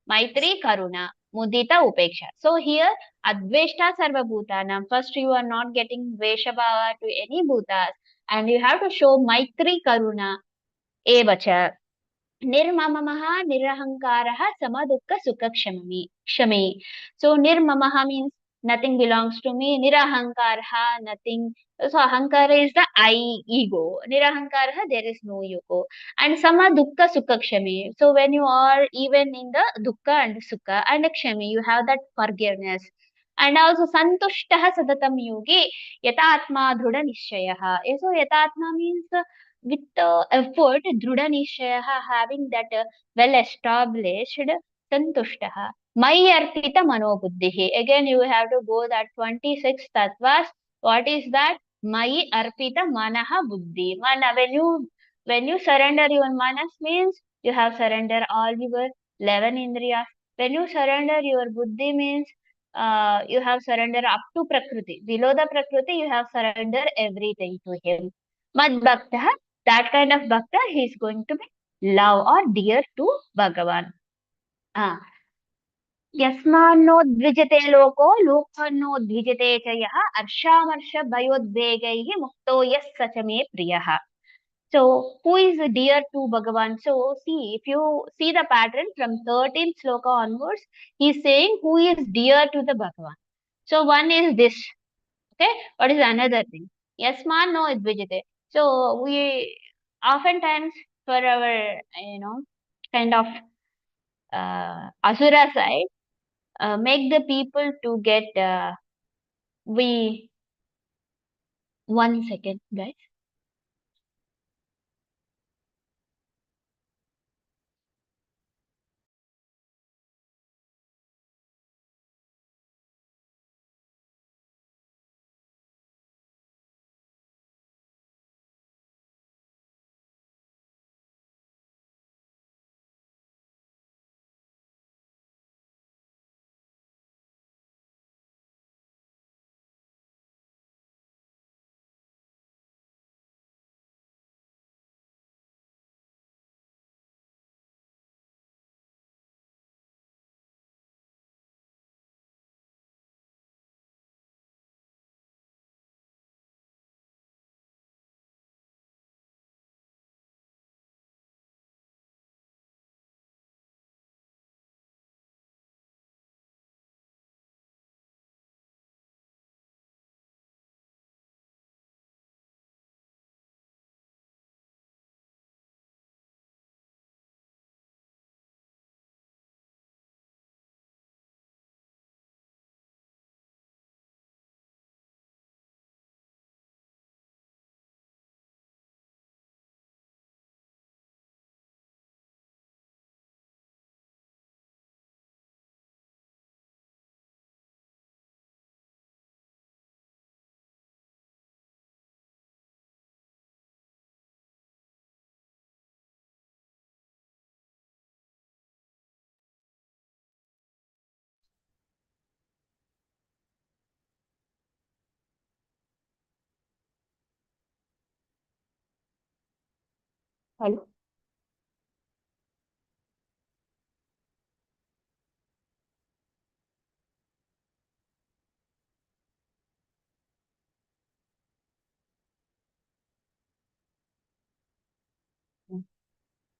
Maitri Karuna Mudita Upeksha. So here, Adveshta Sarva Bhutanam. First, you are not getting Veshabhava to any Bhutas. and you have to show Maitri Karuna evacha. Nirmamaha nirahankarah samadukka sukha kshami. So nirmamaha means nothing belongs to me. Nirahankarah, nothing. So ahankara is the I, ego. Nirahankarah, there is no ego. And samadukka sukha kshami. So when you are even in the dukkha and sukha and kshami, you have that forgiveness. And also santushtah sadatam yogi yatatma dhrudha nishchayah. So yatatma means with effort, Druda Nishyaha, having that well established Santushtaha. Mai Arpita Manobuddhihi. Again, you have to go that 26 tattvas. What is that? Mai Arpita Manaha Buddhi. Mana, when you surrender your manas means you have surrender all your 11 indriyas. When you surrender your buddhi means you have surrender up to Prakriti. Below the Prakriti, you have surrender everything to him. Mad Bhakta, that kind of bhakta, he is going to be love or dear to Bhagavan. Ah. यस्मान्नोद्विजते लोको लोकान्नोद्विजते च यः हर्षामर्षभयोद्वेगैः मुक्तो यः स च मे प्रियः. So who is dear to Bhagavan? So see, if you see the pattern from 13th sloka onwards, he is saying who is dear to the Bhagavan. So one is this. Okay, what is another thing? Yasman no idvijite. So we oftentimes for our kind of asura side make the people to get we 1 second, guys. Hello.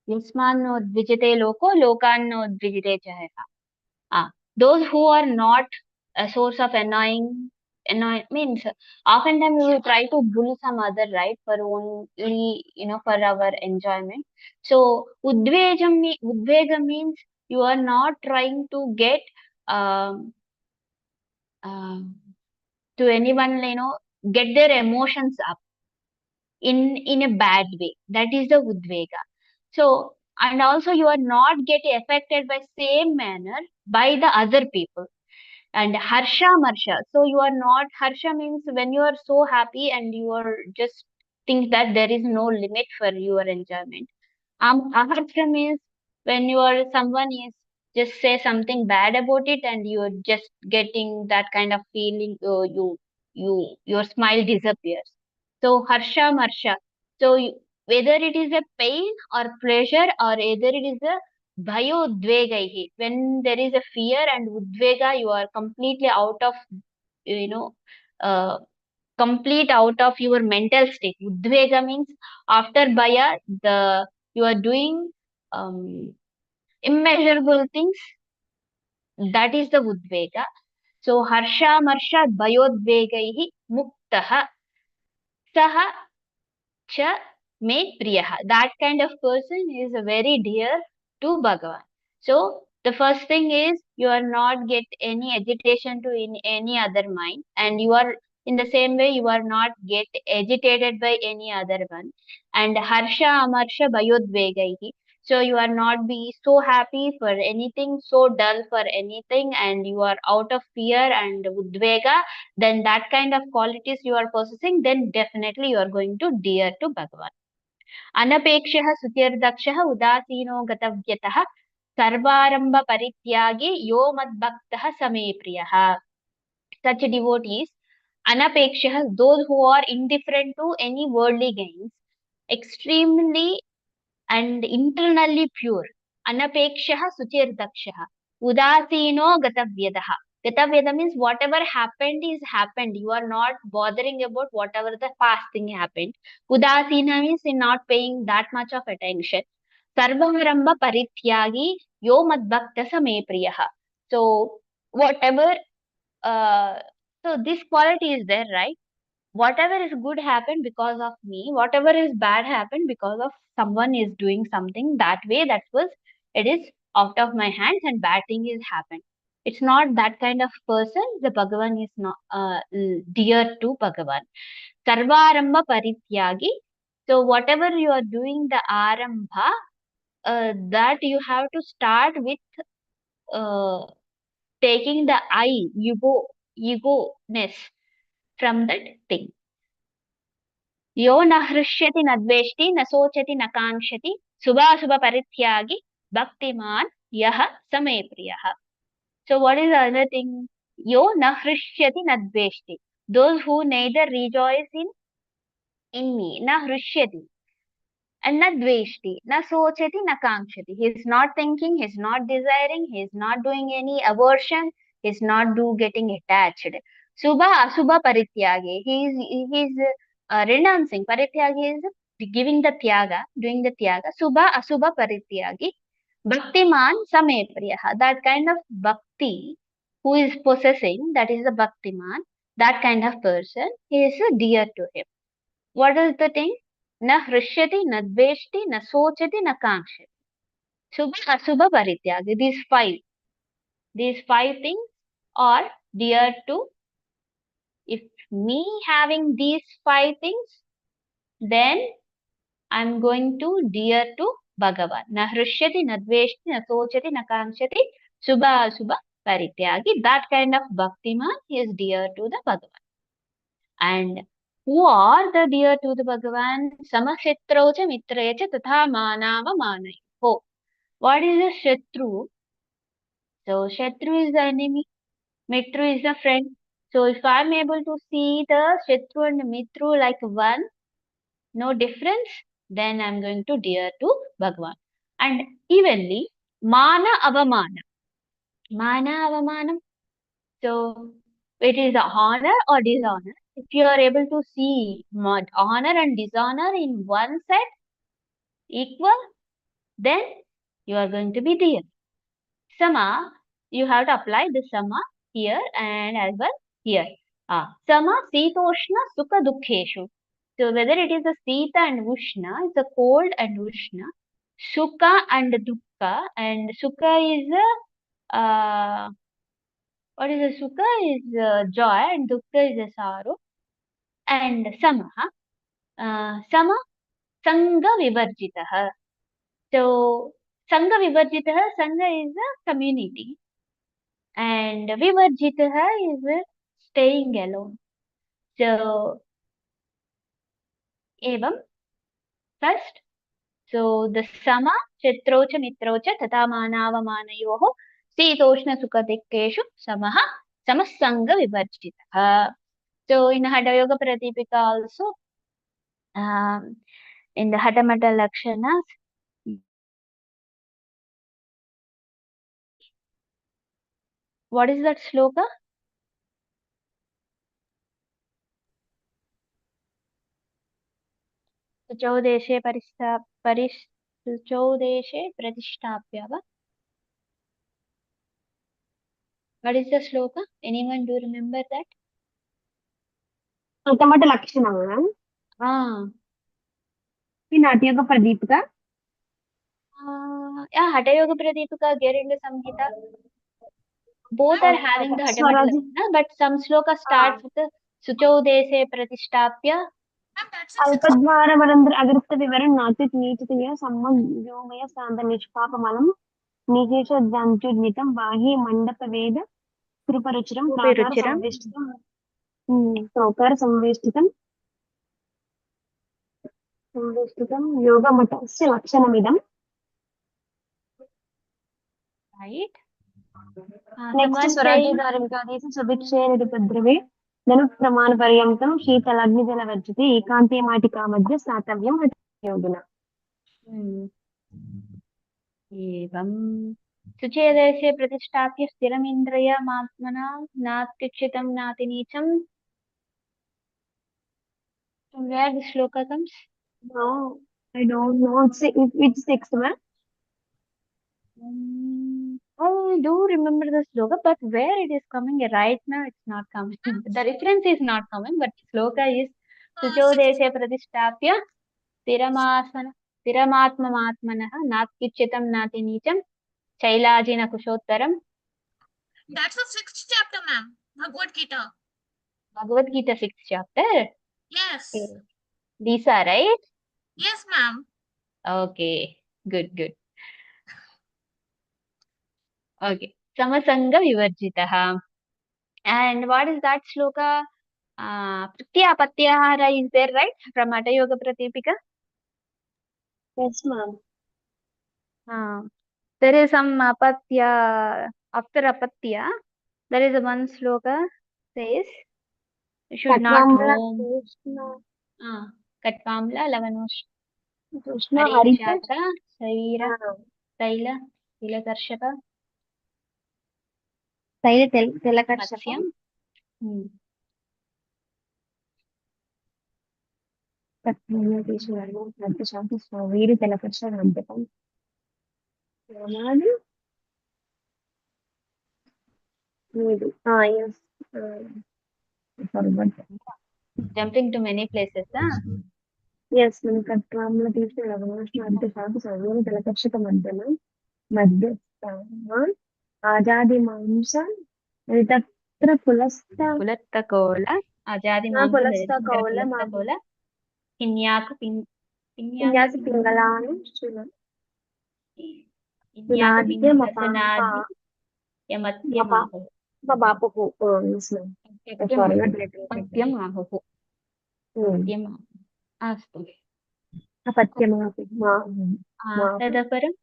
Yasman dvijite loko lokan dvijite chaheta. Those who are not a source of annoying means oftentimes we will try to bully some other, right, for only for our enjoyment. So udvega means you are not trying to get um, um to anyone, get their emotions up in a bad way. That is the udvega. So, and also you are not get affected by same manner by the other people. And harsha marsha, so you are not, harsha means when you are so happy and you are just think that there is no limit for your enjoyment. Aharsha means when you are someone is just say something bad about it and you're just getting that kind of feeling, your smile disappears. So harsha marsha. So whether it is a pain or pleasure or either it is a bhayo udvegaihi. When there is a fear and udvega, you are completely out of you know uh, complete out of your mental state. Udvega means after bhaya, you are doing immeasurable things. That is the udvega. So harsha marsha bhayodvegaihi muktah saha cha me priyaha. That kind of person is very dear to Bhagavan. So the first thing is you are not get any agitation to in any other mind, and you are in the same way you are not get agitated by any other one. And harsha amarsha bhayodvegaihi. So you are not be so happy for anything, so dull for anything, and you are out of fear and udvega. Then that kind of qualities you are possessing, then definitely you are going to dear to Bhagavan. अनपेक्षः सुचिर्दक्षः उदासीनो गतव्यतः सर्वारंभ परित्यागी यो मद्भक्तः समे प्रियः. Such devotees, anapekshah, those who are indifferent to any worldly gains, extremely and internally pure. Anapekshah suchirdakshah. Udasino gatavyadaha. Gatavyada means whatever happened is happened. You are not bothering about whatever the past thing happened. Udasina means you're not paying that much of attention. Sarvaramba parityagi yo madbhakta same priyaha. So whatever, uh, so this quality is there, right? Whatever is good happened because of me, whatever is bad happened because of someone is doing something that way, that was, it is out of my hands and bad thing is happened. It's not that kind of person. The Bhagavan is not dear to Bhagavan. Sarvarambha parityagi. So whatever you are doing, the arambha, that you have to start with uh, taking the ego-ness from that thing. यो न हृष्यति न द्वेष्टि न सोचति न काङ्क्षति शुभाशुभ परित्यागी भक्तिमान यह समे प्रियः. So what is the other thing? Yo na hrishyati na dveshti. Those who neither rejoice in me, na hrishyati, and na dveshti, na sochati, na kankshati. He is not thinking, he is not desiring, he is not doing any aversion, he is not getting attached. Subha asubha parityage. He is renouncing. Parityage is giving the tyaga, doing the tyaga. Subha asubha parityage. Bhaktiman same priyaha. That kind of bhakti who is possessing, that is the bhaktiman. That kind of person, he is dear to him. What is the thing? Na hrishyati, na dveshti, na sochati, na kankshati. Subha asubha parityagi. These five things are dear to. If me having these five things, then I'm going to dear to Bhagavan. Na hrishyati, na dveshti, na sochati, na kankshati, subha asubha parityagi. That kind of bhaktiman is dear to the Bhagavan. And who are the dear to the Bhagavan? Samashitrau cha mitraya cha tatha manava manayo. What is a Shatru? So Shatru is the enemy, Mitru is the friend. So if I am able to see the Shatru and Mitru like one, no difference, then I am going to dear to Bhagavan. And evenly, Mana Avamana. Mana Avamanam. So it is honor or dishonor. If you are able to see honor and dishonor in one set equal, then you are going to be dear. Sama, you have to apply the sama here and as well here. Sama, Sitoshna, Sukha, Dukkheshu. So whether it is a Sita and Ushna, it's a cold and Ushna, Sukha and Dukkha, and Sukha is a, what is a Sukha is joy and Dukkha is a sorrow. And Samaha, Sama, Sangha Vivarjitaha. So Sangha Vivarjitaha, Sangha is a community. And Vivarjitaha is staying alone. So, evam, first, so the sama, chitrocha, mitrocha, tata manava manayoho, sitoshna sukadikeshu, samaha, samasanga vivarjitaha. So, in Hatha Yoga Pratipika also, in the Hatha Mata Lakshanas, what is that sloka? शुचौ देशे शुचौ देशे प्रतिष्ठाप्य वा? What is the sloka? Anyone do remember that? మొట్టమొదటి లక్షణం Ah, ఈ నాట్యక Pradeepika yeah, Hatha Yoga Pradipika, Gerenda Samhita. Both are having the Hatha Swaraji. Lakshana, but some sloka starts with the Suchau Dese Pratishtapya. Ma'am, that's a 6th. అల్పద్వార వరంధ్ర అగృప్త వివరణ నాతిత్ నీచితయ సమ్మయోమయ శాంత నిష్పాపమలం నికేశోద్యాంత్యుద్మితం బాహ్య మండప వేద కృపరుచిరం ప్రాకార Ruchiram. సంవేష్టితం ప్రాకార సంవేష్టితం యోగమతస్య లక్షణమిదం. Right. Next Someone స్వరాజ్య saying, ధార్మికాదేశ సుభిక్షేణుపద్రవే ధను ప్రమాణ పర్యంతం శీతలగ్నిజల వర్జితే ఏకాంతే మాటికా మధ్య స్థాతవ్యం యోగిన. एवं सुचेदेशे प्रतिष्ठाप्य स्थिरमिन्द्रियमात्मना नात्युच्छितं नातिनीचं. From where the shloka comes? No, I don't know. Which sixth one? I do remember the sloka, but where it is coming right now, it's not coming. The reference is not coming, but sloka is Suchodeshe Pratishtapya Stiramatmamatmanah Natyuchitam Natinicam Chailajina Kushottaram. That's the 6th chapter, ma'am. Bhagavad Gita. Bhagavad Gita 6th chapter. Yes. Okay. These are right? Yes, ma'am. Okay. Good. Okay. Samasanga Vivarjitaha. And what is that sloka? Pratyapatyahara is there, right? From Hatha Yoga Pratipika. Yes, ma'am. There is some apatya, after apatya, there is one sloka says you should not roam. Katvamla, Lavanoshna, Harishatra, Saira, Taila, Tilakarshaka, తెలకర్షకం Matsyam. వీరి తెలకర్షక అంతకం Jumping to many places, ఎస్ మనం కట్రాంలో తీసిన లవణోష్ణ అంతశాంతి సౌర్యం తెలకర్షక మధ్య ఆజాది మాంస తత్ర Pulattakola, Ajadi పులస్తకోల Pulattakola, Hinyaku విన్యాసి పింగళాను Hinyaku Pingasanadi, Yamatyamaho. బాపు Patyamaho. Astu. అపత్యమాపి Tadaparam.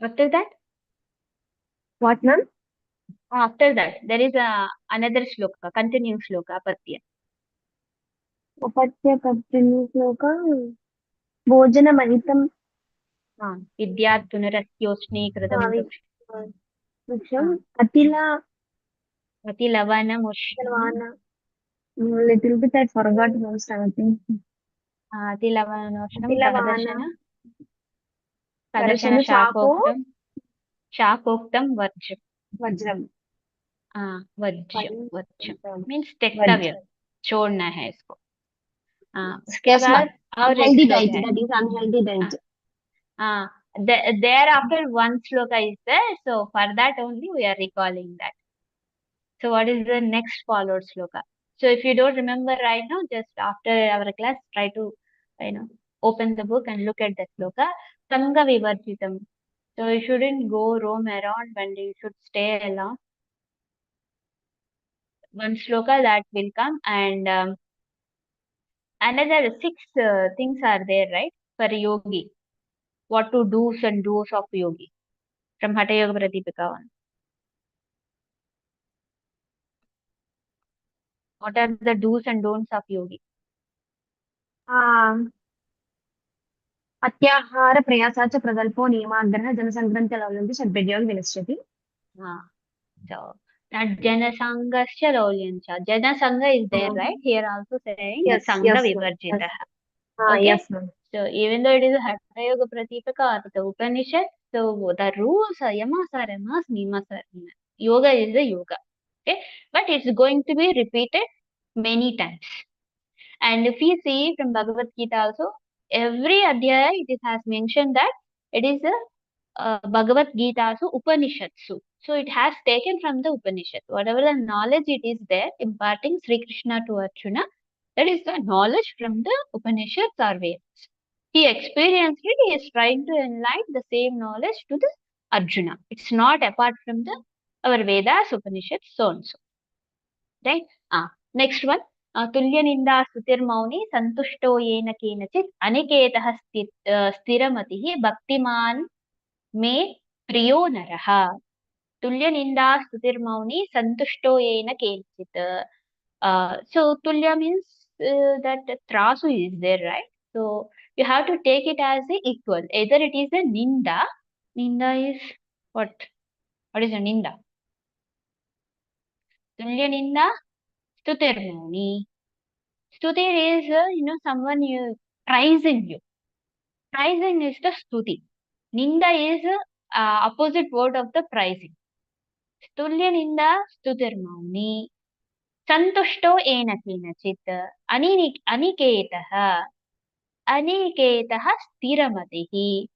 After that? What ma'am After that, there is another shloka, continuing shloka, Apatya. అపత్య కంటిన్యూ శ్లోక భోజనమహితం Vidyat Punarasyoshni Kritam వృక్షం అతిలా Atilavanamushna. Little bit I forgot most I think Atilavanoshna Atilavana. Kadashana Shapo. Shapoktam Vajram. వజ్రం Vajram Vajram. means tektavya, छोड़ना है इसको. उसके Yes, बाद और एक unhealthy श्लोक diet, है. that is unhealthy diet. Thereafter one sloka is there, so for that only we are recalling that. So what is the next followed sloka? So if you don't remember right now, just after our class, try to open the book and look at the sloka. Sanga Vivarjitam. So you shouldn't go roam around, and you should stay alone. One sloka that will come, and another 6 things are there, right, for yogi. What to do's and do's of yogi from Hatha Yoga Pratipika 1. What are the do's and don'ts of yogi? అత్యాహార ప్రయాసాచ ప్రగల్భో నియమాగ్రహ జనసంగ్రంథ లౌలంతి షడ్భ్యోగ వినశ్యతి. So that Janasangasya Laulyamcha. Janasanga is there, right? Here also saying Yes, Sanga yes, Vivarjitah. Okay. Yes, ma'am. So even though it is a Hatha Yoga Pratipaka or the Upanishad, so the rules are yamas are yamas, niyamas are niyamas. Yoga is the yoga. Okay. But it's going to be repeated many times. And if we see from Bhagavad Gita also, every adhyaya it has mentioned that it is a Bhagavad Gita, so Upanishadsu. So it has taken from the Upanishad. Whatever the knowledge it is there, imparting Sri Krishna to Arjuna, that is the knowledge from the Upanishads or Vedas. He experienced it, he is trying to enlighten the same knowledge to the Arjuna. It's not apart from the our Vedas, Upanishads, so and so. Right? Next one. तुल्य निंदा स्तुतिर्मौनी संतुष्टो येन केनचित् अनिकेतः स्थिरमतिः भक्तिमान् मे प्रियो नरः. तुल्य निंदा स्तुतिर्मौनी संतुष्टो येन केनचित्. So tulya means that trasu is there, right? So you have to take it as a equal. Either it is a ninda. Ninda is what? What is a ninda? Tulya ninda stutirmoni. Stutir is someone you praising you. Praising is the stuti. Ninda is opposite word of the praising. Tulya ninda stutirmoni. Santushto ena kenachit. Aniketah. Aniketah stiramatihi.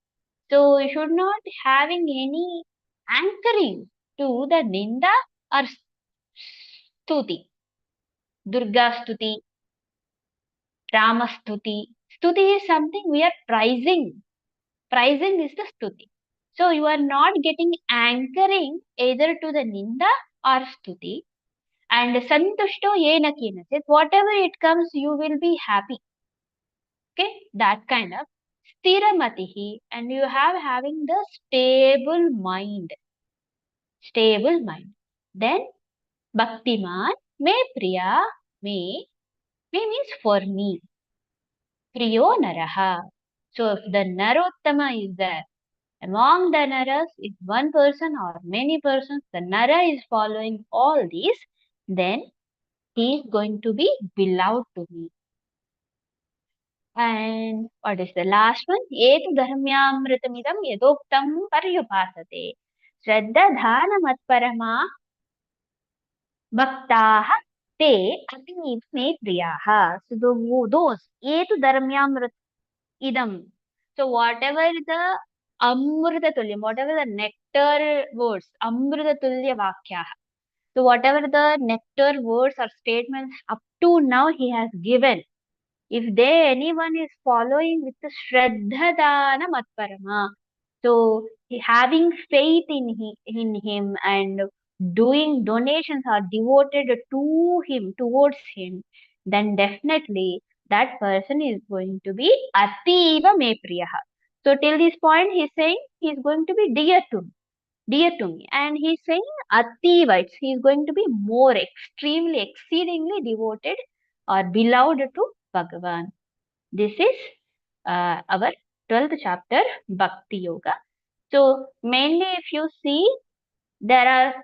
So you should not having any anchoring to the ninda or stuti. Durga stuti, Rama stuti. Stuti is something we are prizing. Prizing is the stuti. So you are not getting anchoring either to the ninda or stuti. And santushto yena kinachit. Whatever it comes, you will be happy. Okay, that kind of stiramatihi, and you have having the stable mind. Stable mind. Then bhaktiman me priya me means for me. Priyo naraha. So if the narottama is there, among the naras, if one person or many persons, the nara is following all these, then he is going to be beloved to me. And what is the last one? Etu dharmyamritamidam yadoktam paryupasate. Shraddha dhana matparama bhaktaah te ativ me priyaha. So those etu dharmyamrit idam. So whatever the amrita tulyam, whatever the nectar words, amrita tulya vakya. So whatever the nectar words or statements up to now he has given, if anyone is following with the Shraddhadana Matparama, so having faith in him and doing donations are devoted to him, towards him, then definitely that person is going to be Ativa Me Priyaha. So till this point he's saying he's going to be dear to me. And he's saying Ativa, he's going to be more extremely, exceedingly devoted or beloved to Bhagavan. This is our 12th chapter, Bhakti Yoga. So mainly if you see, there are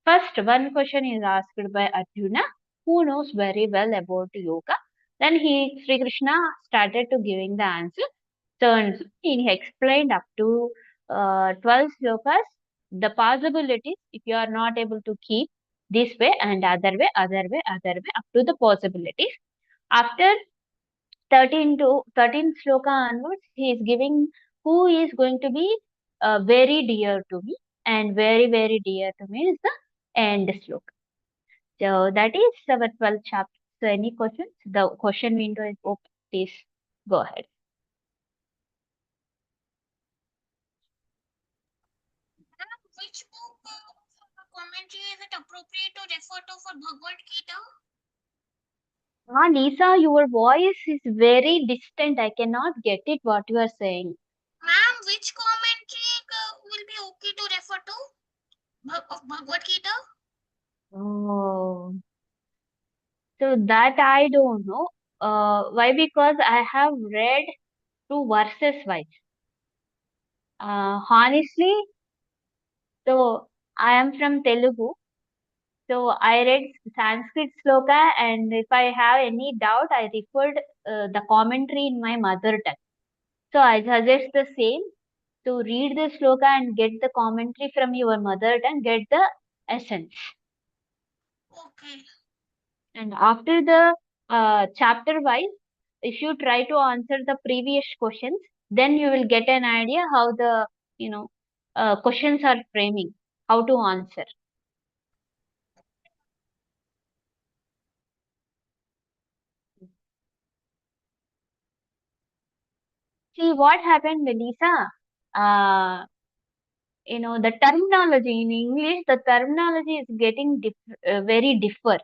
first one question is asked by Arjuna, who knows very well about yoga. Then Sri Krishna started to giving the answer. So he explained up to 12 slokas, the possibilities if you are not able to keep this way and other way, up to the possibilities. After 13 sloka onwards, he is giving who is going to be very dear to me, and very, very dear to me is the end sloka. So that is our 12th chapter. So any questions? The question window is open. Please go ahead. Which book commentary is it appropriate to refer to for Bhagavad Gita? Lisa, your voice is very distant. I cannot get it what you are saying. Ma'am, which commentary will be okay to refer to of Bhagavad Gita? Oh, so that I don't know. Why? Because I have read 2 verses wise. Honestly, so I am from Telugu. So I read Sanskrit sloka, and if I have any doubt, I referred the commentary in my mother tongue. So I suggest the same to read the sloka and get the commentary from your mother tongue, get the essence. Okay. And after the chapter wise, if you try to answer the previous questions, then you will get an idea how the questions are framing, how to answer. See what happened, Melissa? The terminology in English, the terminology is getting very differ.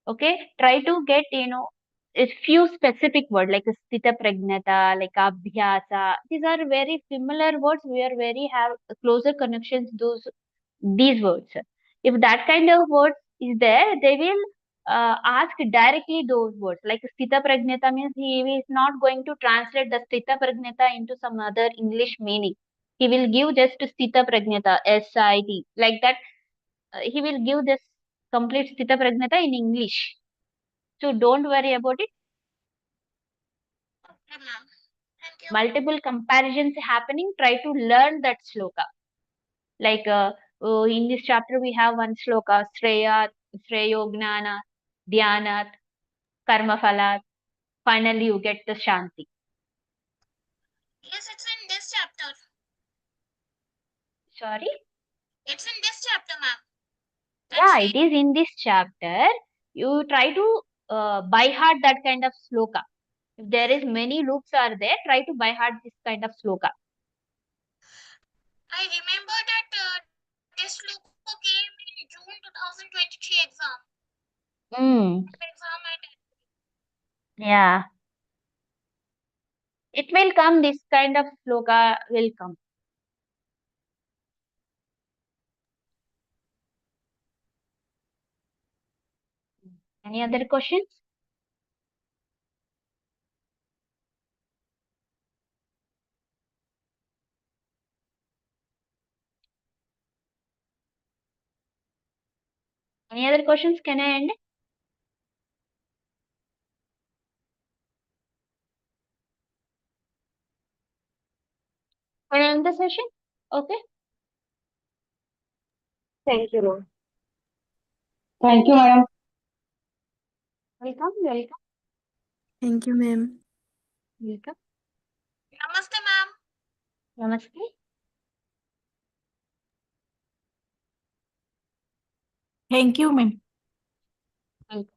Okay, try to get a few specific words like sthita pragnata, like abhyasa. These are very similar words. We are very have closer connections these words. If that kind of word is there, they will ask directly those words. Like sthita pragnata means he is not going to translate the sthita pragnata into some other English meaning. He will give just sthita pragnata, SIT, like that. He will give this complete sthita pragnata in English. So don't worry about it. Okay, ma'am. Thank you. Multiple comparisons happening. Try to learn that sloka. Like in this chapter, we have one sloka: Shreyo Gnana, Dhyanat, Karma Phalat. Finally, you get the Shanti. Yes, it's in this chapter. Sorry? It's in this chapter, ma'am. Yeah, it is in this chapter. You try to by heart that kind of sloka. If there is many loops are there, try to by heart this kind of sloka. I remember that this logo came in June 2023 exam. Exam Yeah. It will come, this kind of sloka will come. Any other questions? Any other questions? Can I end? Can I end the session? Okay. Thank you, ma'am. Thank you, madam. Welcome, welcome, Thank you, ma'am. welcome. Namaste, ma'am. Namaste. Thank you, ma'am. Welcome.